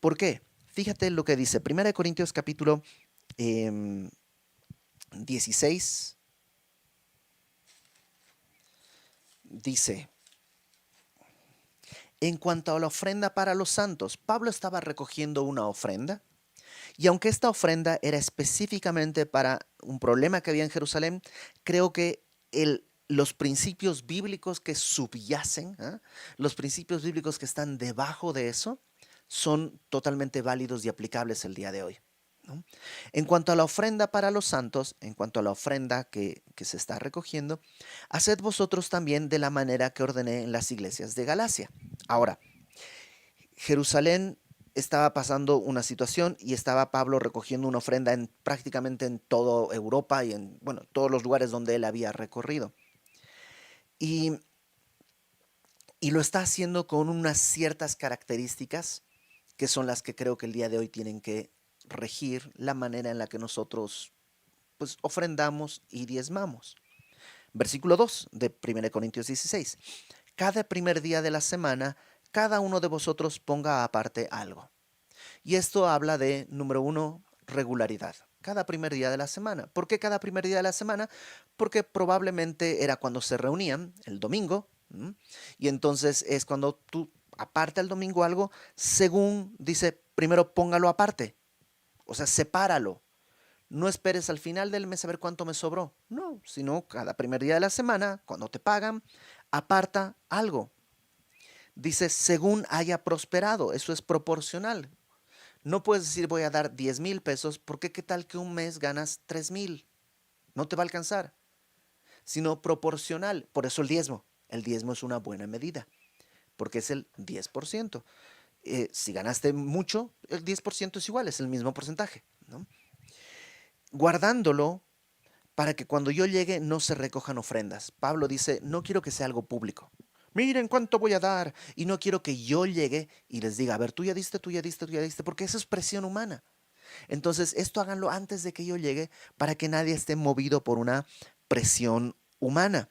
¿Por qué? Fíjate lo que dice 1 Corintios capítulo em, 16, dice, en cuanto a la ofrenda para los santos, Pablo estaba recogiendo una ofrenda y aunque esta ofrenda era específicamente para un problema que había en Jerusalén, creo que los principios bíblicos que subyacen, ¿ah? Los principios bíblicos que están debajo de eso, son totalmente válidos y aplicables el día de hoy, ¿no? En cuanto a la ofrenda para los santos, en cuanto a la ofrenda que se está recogiendo, haced vosotros también de la manera que ordené en las iglesias de Galacia. Ahora, Jerusalén estaba pasando una situación y estaba Pablo recogiendo una ofrenda prácticamente en toda Europa y en bueno, todos los lugares donde él había recorrido. Y, y lo está haciendo con unas ciertas características que son las que creo que el día de hoy tienen que regir la manera en la que nosotros pues ofrendamos y diezmamos. Versículo 2 de 1 Corintios 16. Cada primer día de la semana, cada uno de vosotros ponga aparte algo. Y esto habla de, número uno, regularidad. Cada primer día de la semana. ¿Por qué cada primer día de la semana? Porque probablemente era cuando se reunían, el domingo, ¿m? Y entonces es cuando tú aparta el domingo algo, según dice, primero póngalo aparte, o sea, sepáralo. No esperes al final del mes a ver cuánto me sobró. No, sino cada primer día de la semana, cuando te pagan, aparta algo. Dice, según haya prosperado, eso es proporcional. No puedes decir voy a dar 10,000 pesos porque qué tal que un mes ganas 3,000. No te va a alcanzar, sino proporcional. Por eso el diezmo. El diezmo es una buena medida porque es el 10%. Si ganaste mucho, el 10% es igual, es el mismo porcentaje, ¿no? Guardándolo para que cuando yo llegue no se recojan ofrendas. Pablo dice, no quiero que sea algo público. Miren cuánto voy a dar. Y no quiero que yo llegue y les diga, a ver, tú ya diste, tú ya diste, tú ya diste, porque eso es presión humana. Entonces, esto háganlo antes de que yo llegue para que nadie esté movido por una presión humana.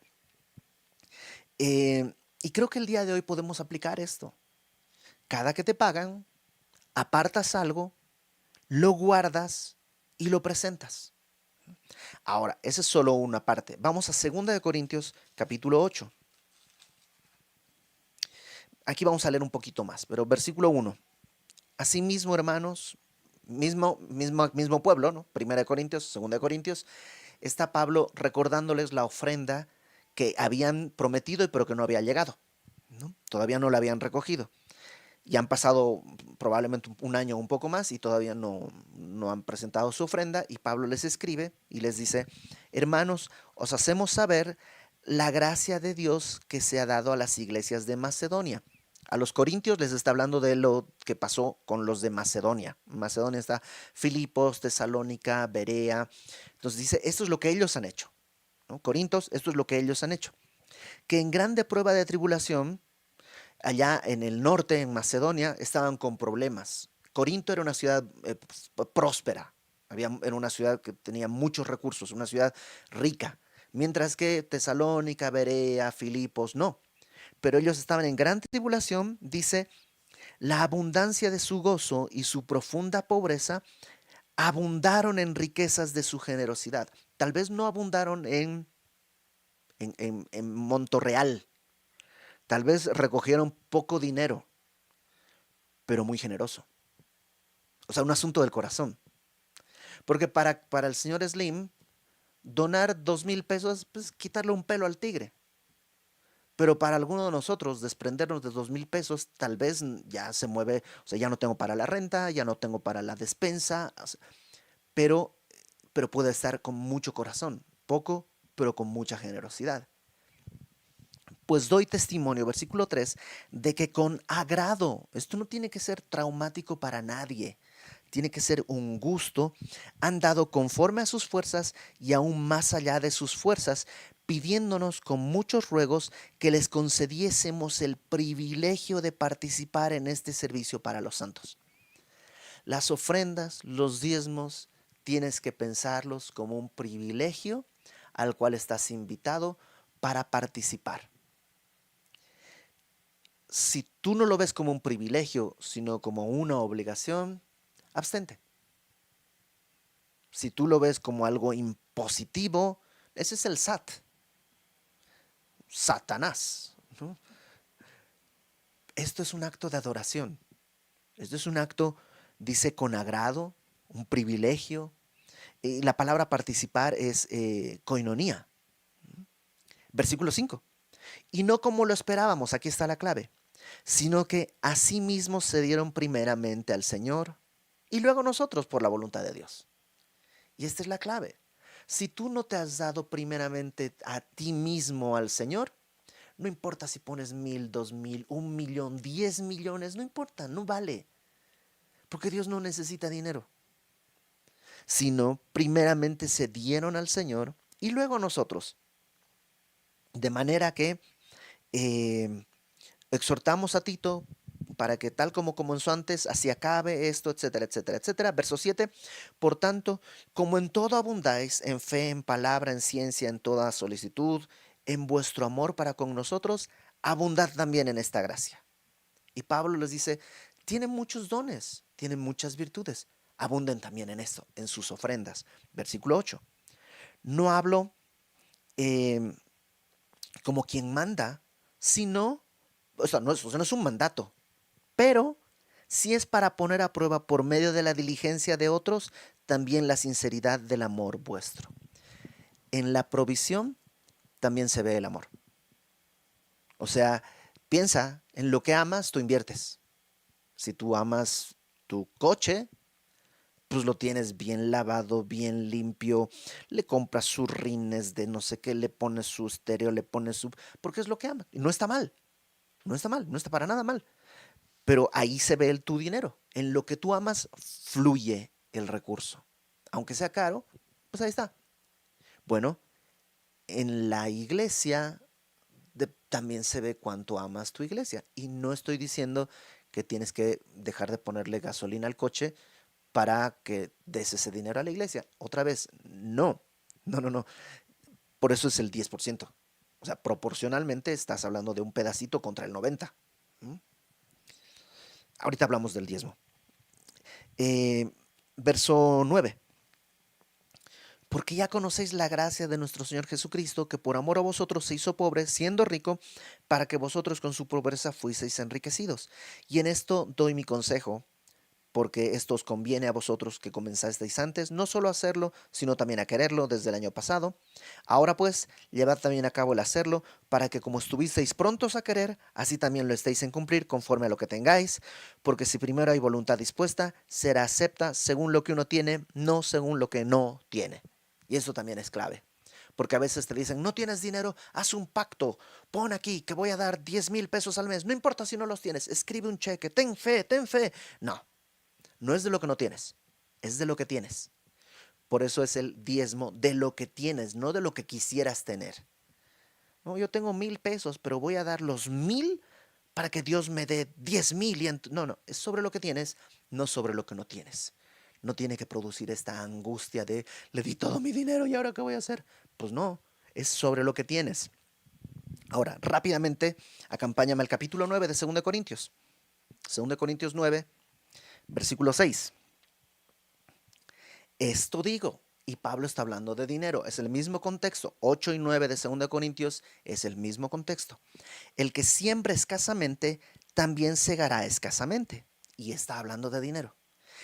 Y creo que el día de hoy podemos aplicar esto. Cada que te pagan, apartas algo, lo guardas y lo presentas. Ahora, esa es solo una parte. Vamos a 2 Corintios capítulo 8. Aquí vamos a leer un poquito más, pero versículo 1. Asimismo, hermanos, mismo pueblo, ¿no? 1 Corintios, 2 Corintios, está Pablo recordándoles la ofrenda que habían prometido y pero que no había llegado, ¿no? Todavía no la habían recogido. Y han pasado probablemente un año o un poco más y todavía no han presentado su ofrenda y Pablo les escribe y les dice, hermanos, os hacemos saber la gracia de Dios que se ha dado a las iglesias de Macedonia. A los corintios les está hablando de lo que pasó con los de Macedonia. Macedonia está Filipos, Tesalónica, Berea. Entonces dice, esto es lo que ellos han hecho, ¿no? Corintios, esto es lo que ellos han hecho. Que en grande prueba de tribulación, allá en el norte, en Macedonia, estaban con problemas. Corinto era una ciudad próspera, era una ciudad que tenía muchos recursos, una ciudad rica, mientras que Tesalónica, Berea, Filipos, no. Pero ellos estaban en gran tribulación, dice, la abundancia de su gozo y su profunda pobreza abundaron en riquezas de su generosidad. Tal vez no abundaron en monto real, tal vez recogieron poco dinero, pero muy generoso. O sea, un asunto del corazón. Porque para el señor Slim, donar 2,000 pesos, pues quitarle un pelo al tigre. Pero para alguno de nosotros, desprendernos de 2,000 pesos, tal vez ya se mueve, o sea, ya no tengo para la renta, ya no tengo para la despensa, pero, pero puede estar con mucho corazón, poco, pero con mucha generosidad. Pues doy testimonio, versículo 3, de que con agrado, esto no tiene que ser traumático para nadie, tiene que ser un gusto, han dado conforme a sus fuerzas y aún más allá de sus fuerzas, pidiéndonos con muchos ruegos que les concediésemos el privilegio de participar en este servicio para los santos. Las ofrendas, los diezmos, tienes que pensarlos como un privilegio al cual estás invitado para participar. Si tú no lo ves como un privilegio, sino como una obligación, abstente. Si tú lo ves como algo impositivo, ese es el Satanás, ¿no? Esto es un acto de adoración. Esto es un acto, dice, con agrado, un privilegio. Y la palabra participar es koinonía. Versículo 5. Y no como lo esperábamos, aquí está la clave, sino que asimismo se dieron primeramente al Señor y luego nosotros por la voluntad de Dios. Y esta es la clave. Si tú no te has dado primeramente a ti mismo al Señor, no importa si pones 1,000, 2,000, 1,000,000, 10,000,000, no importa, no vale. Porque Dios no necesita dinero. Sino primeramente se dieron al Señor y luego a nosotros. De manera que eh, exhortamos a Tito para que tal como comenzó antes, así acabe esto, etcétera, etcétera, etcétera. Verso 7. Por tanto, como en todo abundáis, en fe, en palabra, en ciencia, en toda solicitud, en vuestro amor para con nosotros, abundad también en esta gracia. Y Pablo les dice, tienen muchos dones, tienen muchas virtudes, abunden también en esto, en sus ofrendas. Versículo 8. No hablo eh, como quien manda, sino, o sea, no es un mandato, pero si es para poner a prueba por medio de la diligencia de otros, también la sinceridad del amor vuestro. En la provisión también se ve el amor. O sea, piensa, en lo que amas, tú inviertes. Si tú amas tu coche, pues lo tienes bien lavado, bien limpio, le compras sus rines de no sé qué, le pones su estéreo, le pones su... porque es lo que ama. Y no está mal, no está mal, no está para nada mal. Pero ahí se ve tu dinero. En lo que tú amas fluye el recurso. Aunque sea caro, pues ahí está. Bueno, en la iglesia también se ve cuánto amas tu iglesia. Y no estoy diciendo que tienes que dejar de ponerle gasolina al coche para que des ese dinero a la iglesia. Otra vez, no. No, no, no. Por eso es el 10%. O sea, proporcionalmente estás hablando de un pedacito contra el 90. ¿Mm? Ahorita hablamos del diezmo. Eh, Verso 9. Porque ya conocéis la gracia de nuestro Señor Jesucristo, que por amor a vosotros se hizo pobre, siendo rico, para que vosotros con su pobreza fuiseis enriquecidos. Y en esto doy mi consejo, porque esto os conviene a vosotros que comenzasteis antes, no solo a hacerlo, sino también a quererlo desde el año pasado. Ahora pues, llevad también a cabo el hacerlo, para que como estuvisteis prontos a querer, así también lo estéis en cumplir conforme a lo que tengáis, porque si primero hay voluntad dispuesta, será acepta según lo que uno tiene, no según lo que no tiene. Y eso también es clave. Porque a veces te dicen, no tienes dinero, haz un pacto, pon aquí que voy a dar 10,000 pesos al mes, no importa si no los tienes, escribe un cheque, ten fe, ten fe. No, no es de lo que no tienes, es de lo que tienes. Por eso es el diezmo de lo que tienes, no de lo que quisieras tener. No, yo tengo 1,000 pesos, pero voy a dar los 1,000 para que Dios me dé 10,000. No, no, es sobre lo que tienes, no sobre lo que no tienes. No tiene que producir esta angustia de, le di todo mi dinero y ahora qué voy a hacer. Pues no, es sobre lo que tienes. Ahora, rápidamente, acompáñame al capítulo 9 de 2 Corintios. 2 Corintios 9, versículo 6. Esto digo, y Pablo está hablando de dinero, es el mismo contexto. 8 y 9 de 2 Corintios es el mismo contexto. El que siembra escasamente, también segará escasamente. Y está hablando de dinero.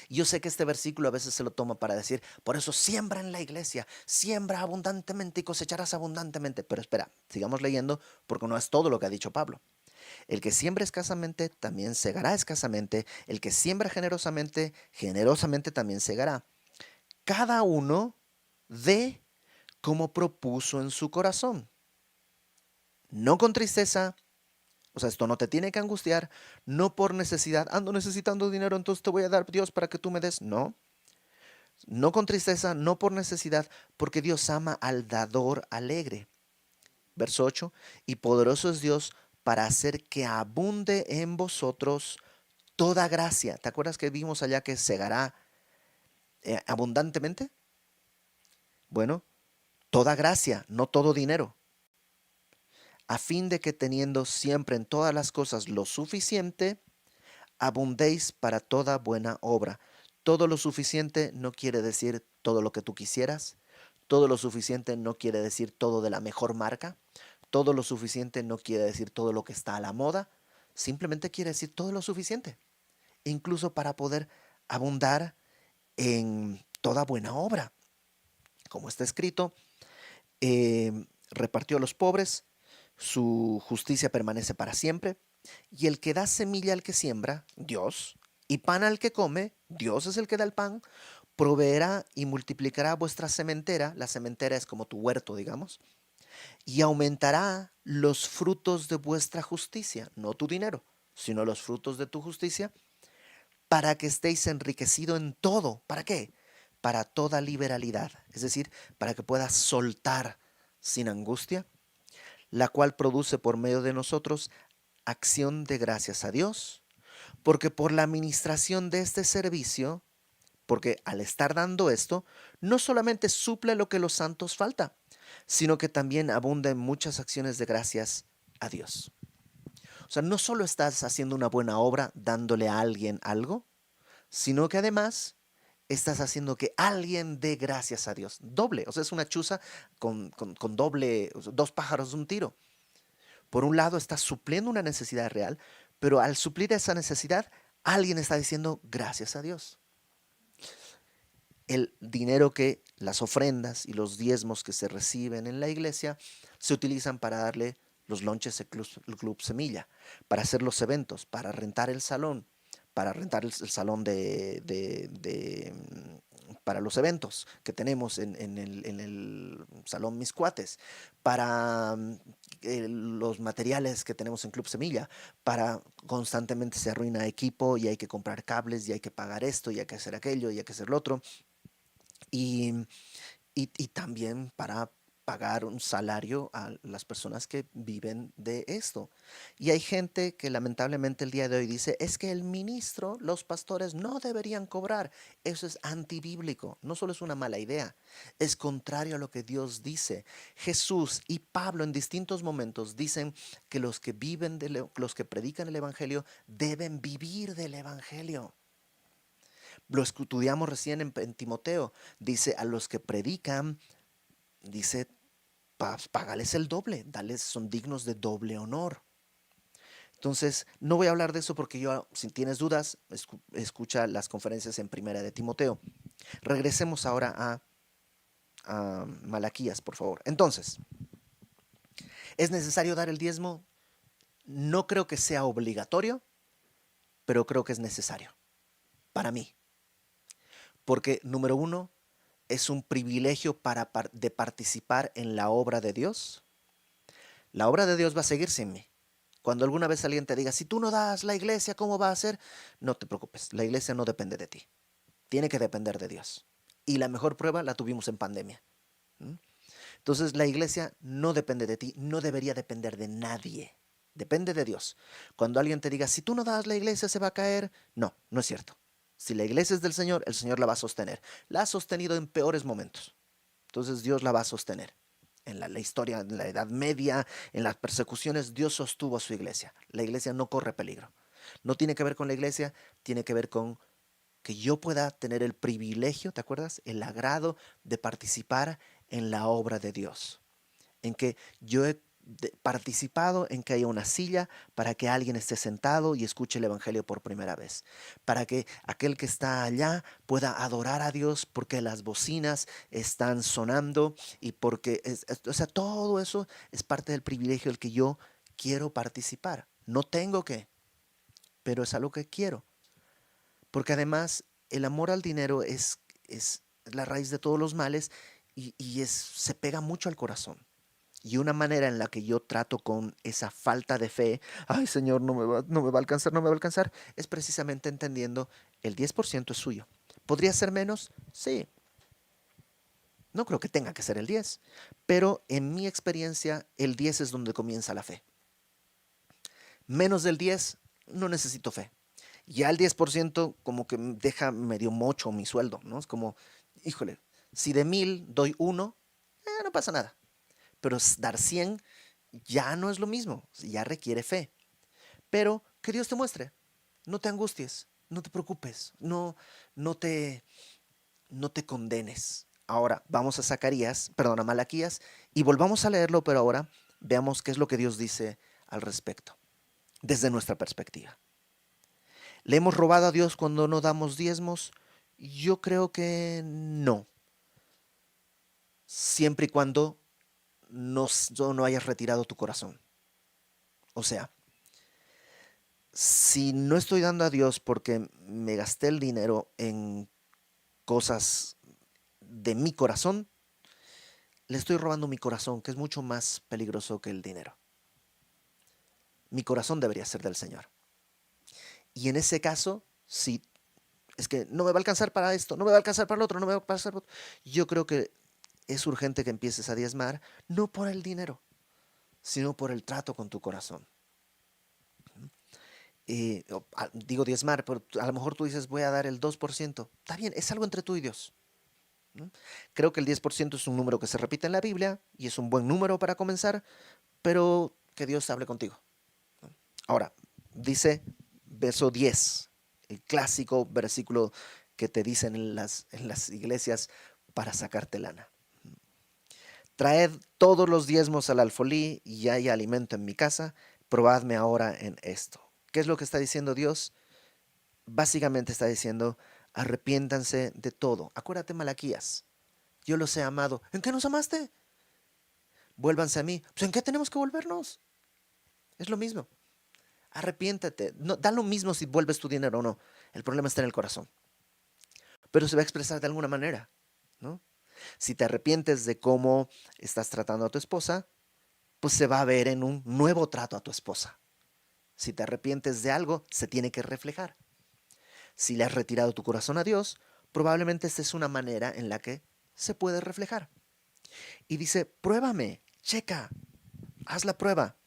Y yo sé que este versículo a veces se lo toma para decir, por eso siembra en la iglesia, siembra abundantemente y cosecharás abundantemente. Pero espera, sigamos leyendo porque no es todo lo que ha dicho Pablo. El que siembra escasamente también segará escasamente. El que siembra generosamente, generosamente también segará. Cada uno dé como propuso en su corazón, no con tristeza. O sea, esto no te tiene que angustiar, no por necesidad, ando necesitando dinero, entonces te voy a dar Dios para que tú me des. No, no con tristeza, no por necesidad, porque Dios ama al dador alegre. Verso 8, y poderoso es Dios para hacer que abunde en vosotros toda gracia. ¿Te acuerdas que vimos allá que segará abundantemente? Bueno, toda gracia, no todo dinero, a fin de que teniendo siempre en todas las cosas lo suficiente, abundéis para toda buena obra. Todo lo suficiente no quiere decir todo lo que tú quisieras. Todo lo suficiente no quiere decir todo de la mejor marca. Todo lo suficiente no quiere decir todo lo que está a la moda. Simplemente quiere decir todo lo suficiente. Incluso para poder abundar en toda buena obra. Como está escrito, repartió a los pobres, su justicia permanece para siempre, y el que da semilla al que siembra, Dios, y pan al que come, Dios es el que da el pan, proveerá y multiplicará vuestra sementera, la sementera es como tu huerto, digamos, y aumentará los frutos de vuestra justicia, no tu dinero, sino los frutos de tu justicia, para que estéis enriquecidos en todo. ¿Para qué? Para toda liberalidad, es decir, para que puedas soltar sin angustia, la cual produce por medio de nosotros acción de gracias a Dios, porque por la administración de este servicio, porque al estar dando esto, no solamente suple lo que los santos falta, sino que también abunda en muchas acciones de gracias a Dios. O sea, no solo estás haciendo una buena obra dándole a alguien algo, sino que además estás haciendo que alguien dé gracias a Dios. Doble, o sea, es una chuza con doble, o sea, dos pájaros de un tiro. Por un lado, estás supliendo una necesidad real, pero al suplir esa necesidad, alguien está diciendo gracias a Dios. El dinero que las ofrendas y los diezmos que se reciben en la iglesia se utilizan para darle los lonches al Club Semilla, para hacer los eventos, para rentar el salón para los eventos que tenemos en el Salón Mis Cuates, para los materiales que tenemos en Club Semilla, para constantemente se arruina equipo y hay que comprar cables y hay que pagar esto y hay que hacer aquello y hay que hacer lo otro. Y, y también para pagar un salario a las personas que viven de esto. Y hay gente que lamentablemente el día de hoy dice, es que el ministro, los pastores no deberían cobrar. Eso es antibíblico, no solo es una mala idea, es contrario a lo que Dios dice. Jesús y Pablo en distintos momentos dicen que los que predican el evangelio deben vivir del evangelio. Lo estudiamos recién en Timoteo. Dice, a los que predican, dice, págales el doble, son dignos de doble honor. Entonces, no voy a hablar de eso porque si tienes dudas, escucha las conferencias en Primera de Timoteo. Regresemos ahora a Malaquías, por favor. Entonces, ¿es necesario dar el diezmo? No creo que sea obligatorio, pero creo que es necesario para mí. Porque, número uno, es un privilegio de participar en la obra de Dios. La obra de Dios va a seguir sin mí. Cuando alguna vez alguien te diga, si tú no das la iglesia, ¿cómo va a ser? No te preocupes, la iglesia no depende de ti. Tiene que depender de Dios. Y la mejor prueba la tuvimos en pandemia. ¿Mm? Entonces la iglesia no depende de ti, no debería depender de nadie. Depende de Dios. Cuando alguien te diga, si tú no das la iglesia se va a caer, no, no es cierto. Si la iglesia es del Señor, el Señor la va a sostener. La ha sostenido en peores momentos. Entonces Dios la va a sostener. En la historia, en la Edad Media, en las persecuciones, Dios sostuvo a su iglesia. La iglesia no corre peligro. No tiene que ver con la iglesia, tiene que ver con que yo pueda tener el privilegio, ¿te acuerdas? El agrado de participar en la obra de Dios. En que participado en que haya una silla para que alguien esté sentado y escuche el Evangelio por primera vez, para que aquel que está allá pueda adorar a Dios porque las bocinas están sonando y porque, o sea, todo eso es parte del privilegio del que yo quiero participar. No tengo que, pero es algo que quiero, porque además el amor al dinero es la raíz de todos los males y se pega mucho al corazón. Y una manera en la que yo trato con esa falta de fe, ay Señor, no me va a alcanzar, no me va a alcanzar, es precisamente entendiendo el 10% es suyo. ¿Podría ser menos? Sí, no creo que tenga que ser el 10, pero en mi experiencia el 10 es donde comienza la fe. Menos del 10 no necesito fe. Ya el 10% como que deja medio mocho mi sueldo, ¿no? Es como, híjole, si de 1000 doy uno, no pasa nada. Pero dar 100 ya no es lo mismo, ya requiere fe. Pero que Dios te muestre, no te angusties, no te preocupes, no te, no te condenes. Ahora vamos a Zacarías, perdón, a Malaquías, y volvamos a leerlo, pero ahora veamos qué es lo que Dios dice al respecto, desde nuestra perspectiva. ¿Le hemos robado a Dios cuando no damos diezmos? Yo creo que no, siempre y cuando no hayas retirado tu corazón. O sea, si no estoy dando a Dios porque me gasté el dinero en cosas de mi corazón, le estoy robando mi corazón, que es mucho más peligroso que el dinero. Mi corazón debería ser del Señor. Y en ese caso, si es que no me va a alcanzar para esto, no me va a alcanzar para lo otro, no me va a alcanzar para otro, yo creo que es urgente que empieces a diezmar, no por el dinero, sino por el trato con tu corazón. Digo diezmar, pero a lo mejor tú dices voy a dar el 2%. Está bien, es algo entre tú y Dios, ¿no? Creo que el 10% es un número que se repite en la Biblia y es un buen número para comenzar, pero que Dios hable contigo. Ahora, dice verso 10, el clásico versículo que te dicen en las iglesias para sacarte lana. Traed todos los diezmos al alfolí y hay alimento en mi casa, probadme ahora en esto. ¿Qué es lo que está diciendo Dios? Básicamente está diciendo, arrepiéntanse de todo. Acuérdate Malaquías, yo los he amado. ¿En qué nos amaste? Vuélvanse a mí. Pues ¿en qué tenemos que volvernos? Es lo mismo. Arrepiéntate. No, da lo mismo si vuelves tu dinero o no. El problema está en el corazón. Pero se va a expresar de alguna manera, ¿no? Si te arrepientes de cómo estás tratando a tu esposa, pues se va a ver en un nuevo trato a tu esposa. Si te arrepientes de algo, se tiene que reflejar. Si le has retirado tu corazón a Dios, probablemente esta es una manera en la que se puede reflejar. Y dice, pruébame, checa, haz la prueba.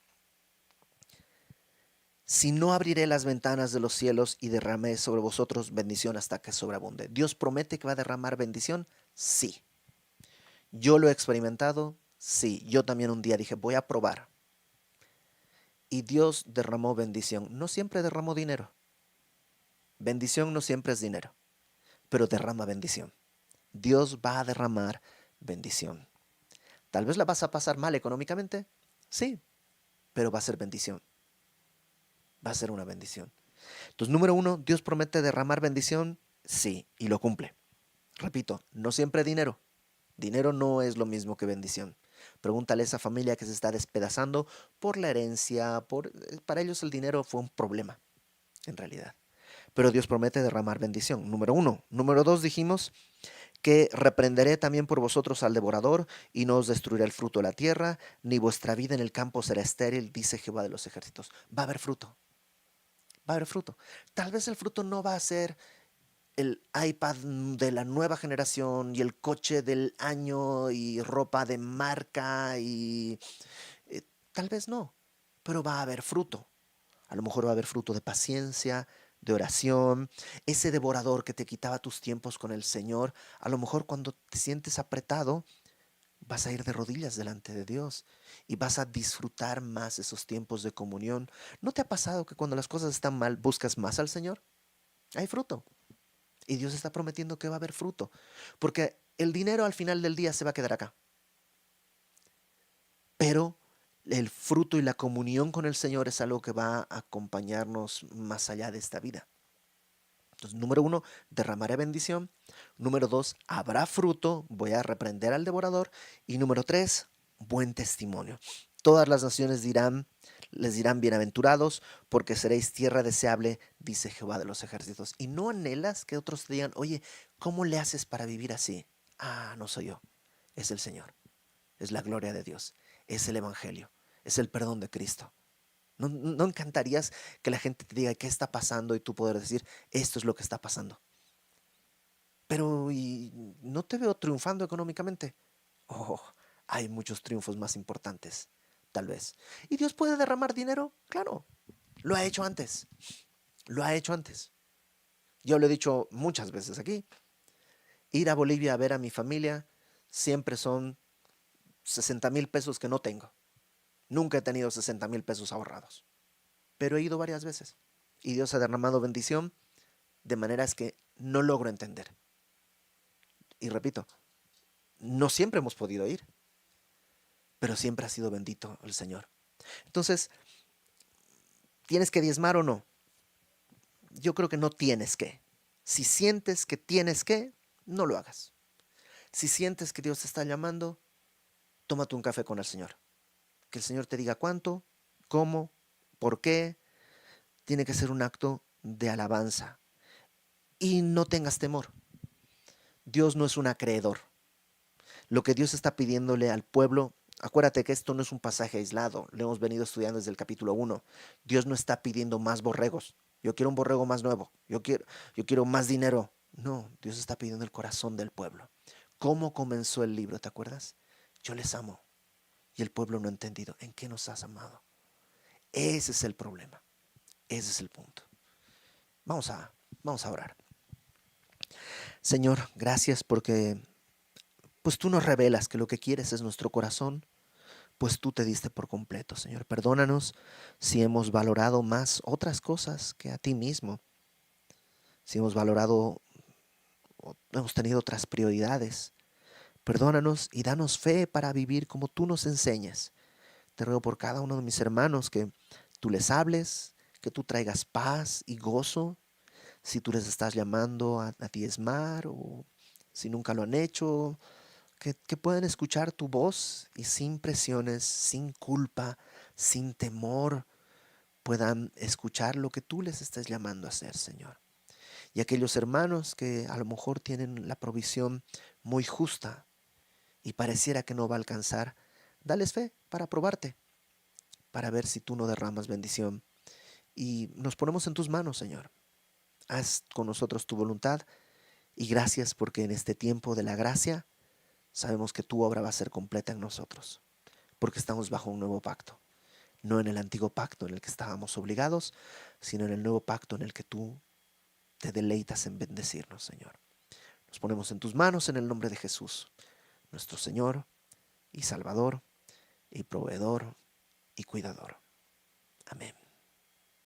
Si no abriré las ventanas de los cielos y derramé sobre vosotros bendición hasta que sobreabunde. ¿Dios promete que va a derramar bendición? Sí. ¿Yo lo he experimentado? Sí. Yo también un día dije, voy a probar. Y Dios derramó bendición. No siempre derramó dinero. Bendición no siempre es dinero, pero derrama bendición. Dios va a derramar bendición. Tal vez la vas a pasar mal económicamente, sí, pero va a ser bendición. Va a ser una bendición. Entonces, número uno, Dios promete derramar bendición, sí, y lo cumple. Repito, no siempre dinero. Dinero no es lo mismo que bendición. Pregúntale a esa familia que se está despedazando por la herencia, para ellos el dinero fue un problema, en realidad. Pero Dios promete derramar bendición, número uno. Número dos, dijimos que reprenderé también por vosotros al devorador y no os destruirá el fruto de la tierra, ni vuestra vida en el campo será estéril, dice Jehová de los ejércitos. Va a haber fruto, va a haber fruto. Tal vez el fruto no va a ser el iPad de la nueva generación y el coche del año y ropa de marca y tal vez no, pero va a haber fruto. A lo mejor va a haber fruto de paciencia, de oración, ese devorador que te quitaba tus tiempos con el Señor. A lo mejor cuando te sientes apretado, vas a ir de rodillas delante de Dios y vas a disfrutar más esos tiempos de comunión. ¿No te ha pasado que cuando las cosas están mal buscas más al Señor? Hay fruto. Y Dios está prometiendo que va a haber fruto. Porque el dinero al final del día se va a quedar acá. Pero El fruto y la comunión con el Señor es algo que va a acompañarnos más allá de esta vida. Entonces, número uno, derramaré bendición. Número dos, habrá fruto, voy a reprender al devorador. Y número tres, buen testimonio. Todas las naciones les dirán bienaventurados, porque seréis tierra deseable, dice Jehová de los ejércitos. Y no anhelas que otros te digan, oye, ¿cómo le haces para vivir así? Ah, no soy yo, es el Señor, es la gloria de Dios, es el Evangelio, es el perdón de Cristo. ¿No encantarías que la gente te diga qué está pasando y tú poder decir, esto es lo que está pasando? Pero y no te veo triunfando económicamente. Oh, hay muchos triunfos más importantes, tal vez. ¿Y Dios puede derramar dinero? Claro, lo ha hecho antes. Lo ha hecho antes. Yo lo he dicho muchas veces aquí. Ir a Bolivia a ver a mi familia siempre son 60,000 pesos que no tengo. Nunca he tenido 60,000 pesos ahorrados. Pero he ido varias veces. Y Dios ha derramado bendición de maneras que no logro entender. Y repito, no siempre hemos podido ir, pero siempre ha sido bendito el Señor. Entonces, ¿tienes que diezmar o no? Yo creo que no tienes que. Si sientes que tienes que, no lo hagas. Si sientes que Dios te está llamando, tómate un café con el Señor. Que el Señor te diga cuánto, cómo, por qué. Tiene que ser un acto de alabanza. Y no tengas temor. Dios no es un acreedor. Lo que Dios está pidiéndole al pueblo, acuérdate que esto no es un pasaje aislado, lo hemos venido estudiando desde el capítulo 1. Dios no está pidiendo más borregos. Yo quiero un borrego más nuevo, yo quiero más dinero. No, Dios está pidiendo el corazón del pueblo. ¿Cómo comenzó el libro? ¿Te acuerdas? Yo les amo. Y el pueblo no ha entendido. ¿En qué nos has amado? Ese es el problema. Ese es el punto. Vamos a, vamos a orar. Señor, gracias porque pues tú nos revelas que lo que quieres es nuestro corazón, pues tú te diste por completo, Señor. Perdónanos si hemos valorado más otras cosas que a ti mismo, si hemos valorado o hemos tenido otras prioridades. Perdónanos y danos fe para vivir como tú nos enseñas. Te ruego por cada uno de mis hermanos que tú les hables, que tú traigas paz y gozo. Si tú les estás llamando a diezmar o si nunca lo han hecho, que puedan escuchar tu voz y sin presiones, sin culpa, sin temor, puedan escuchar lo que tú les estés llamando a hacer, Señor. Y aquellos hermanos que a lo mejor tienen la provisión muy justa y pareciera que no va a alcanzar, dales fe para probarte, para ver si tú no derramas bendición. Y nos ponemos en tus manos, Señor. Haz con nosotros tu voluntad y gracias porque en este tiempo de la gracia sabemos que tu obra va a ser completa en nosotros, porque estamos bajo un nuevo pacto, no en el antiguo pacto en el que estábamos obligados, sino en el nuevo pacto en el que tú te deleitas en bendecirnos, Señor. Nos ponemos en tus manos en el nombre de Jesús, nuestro Señor y Salvador y proveedor y cuidador. Amén.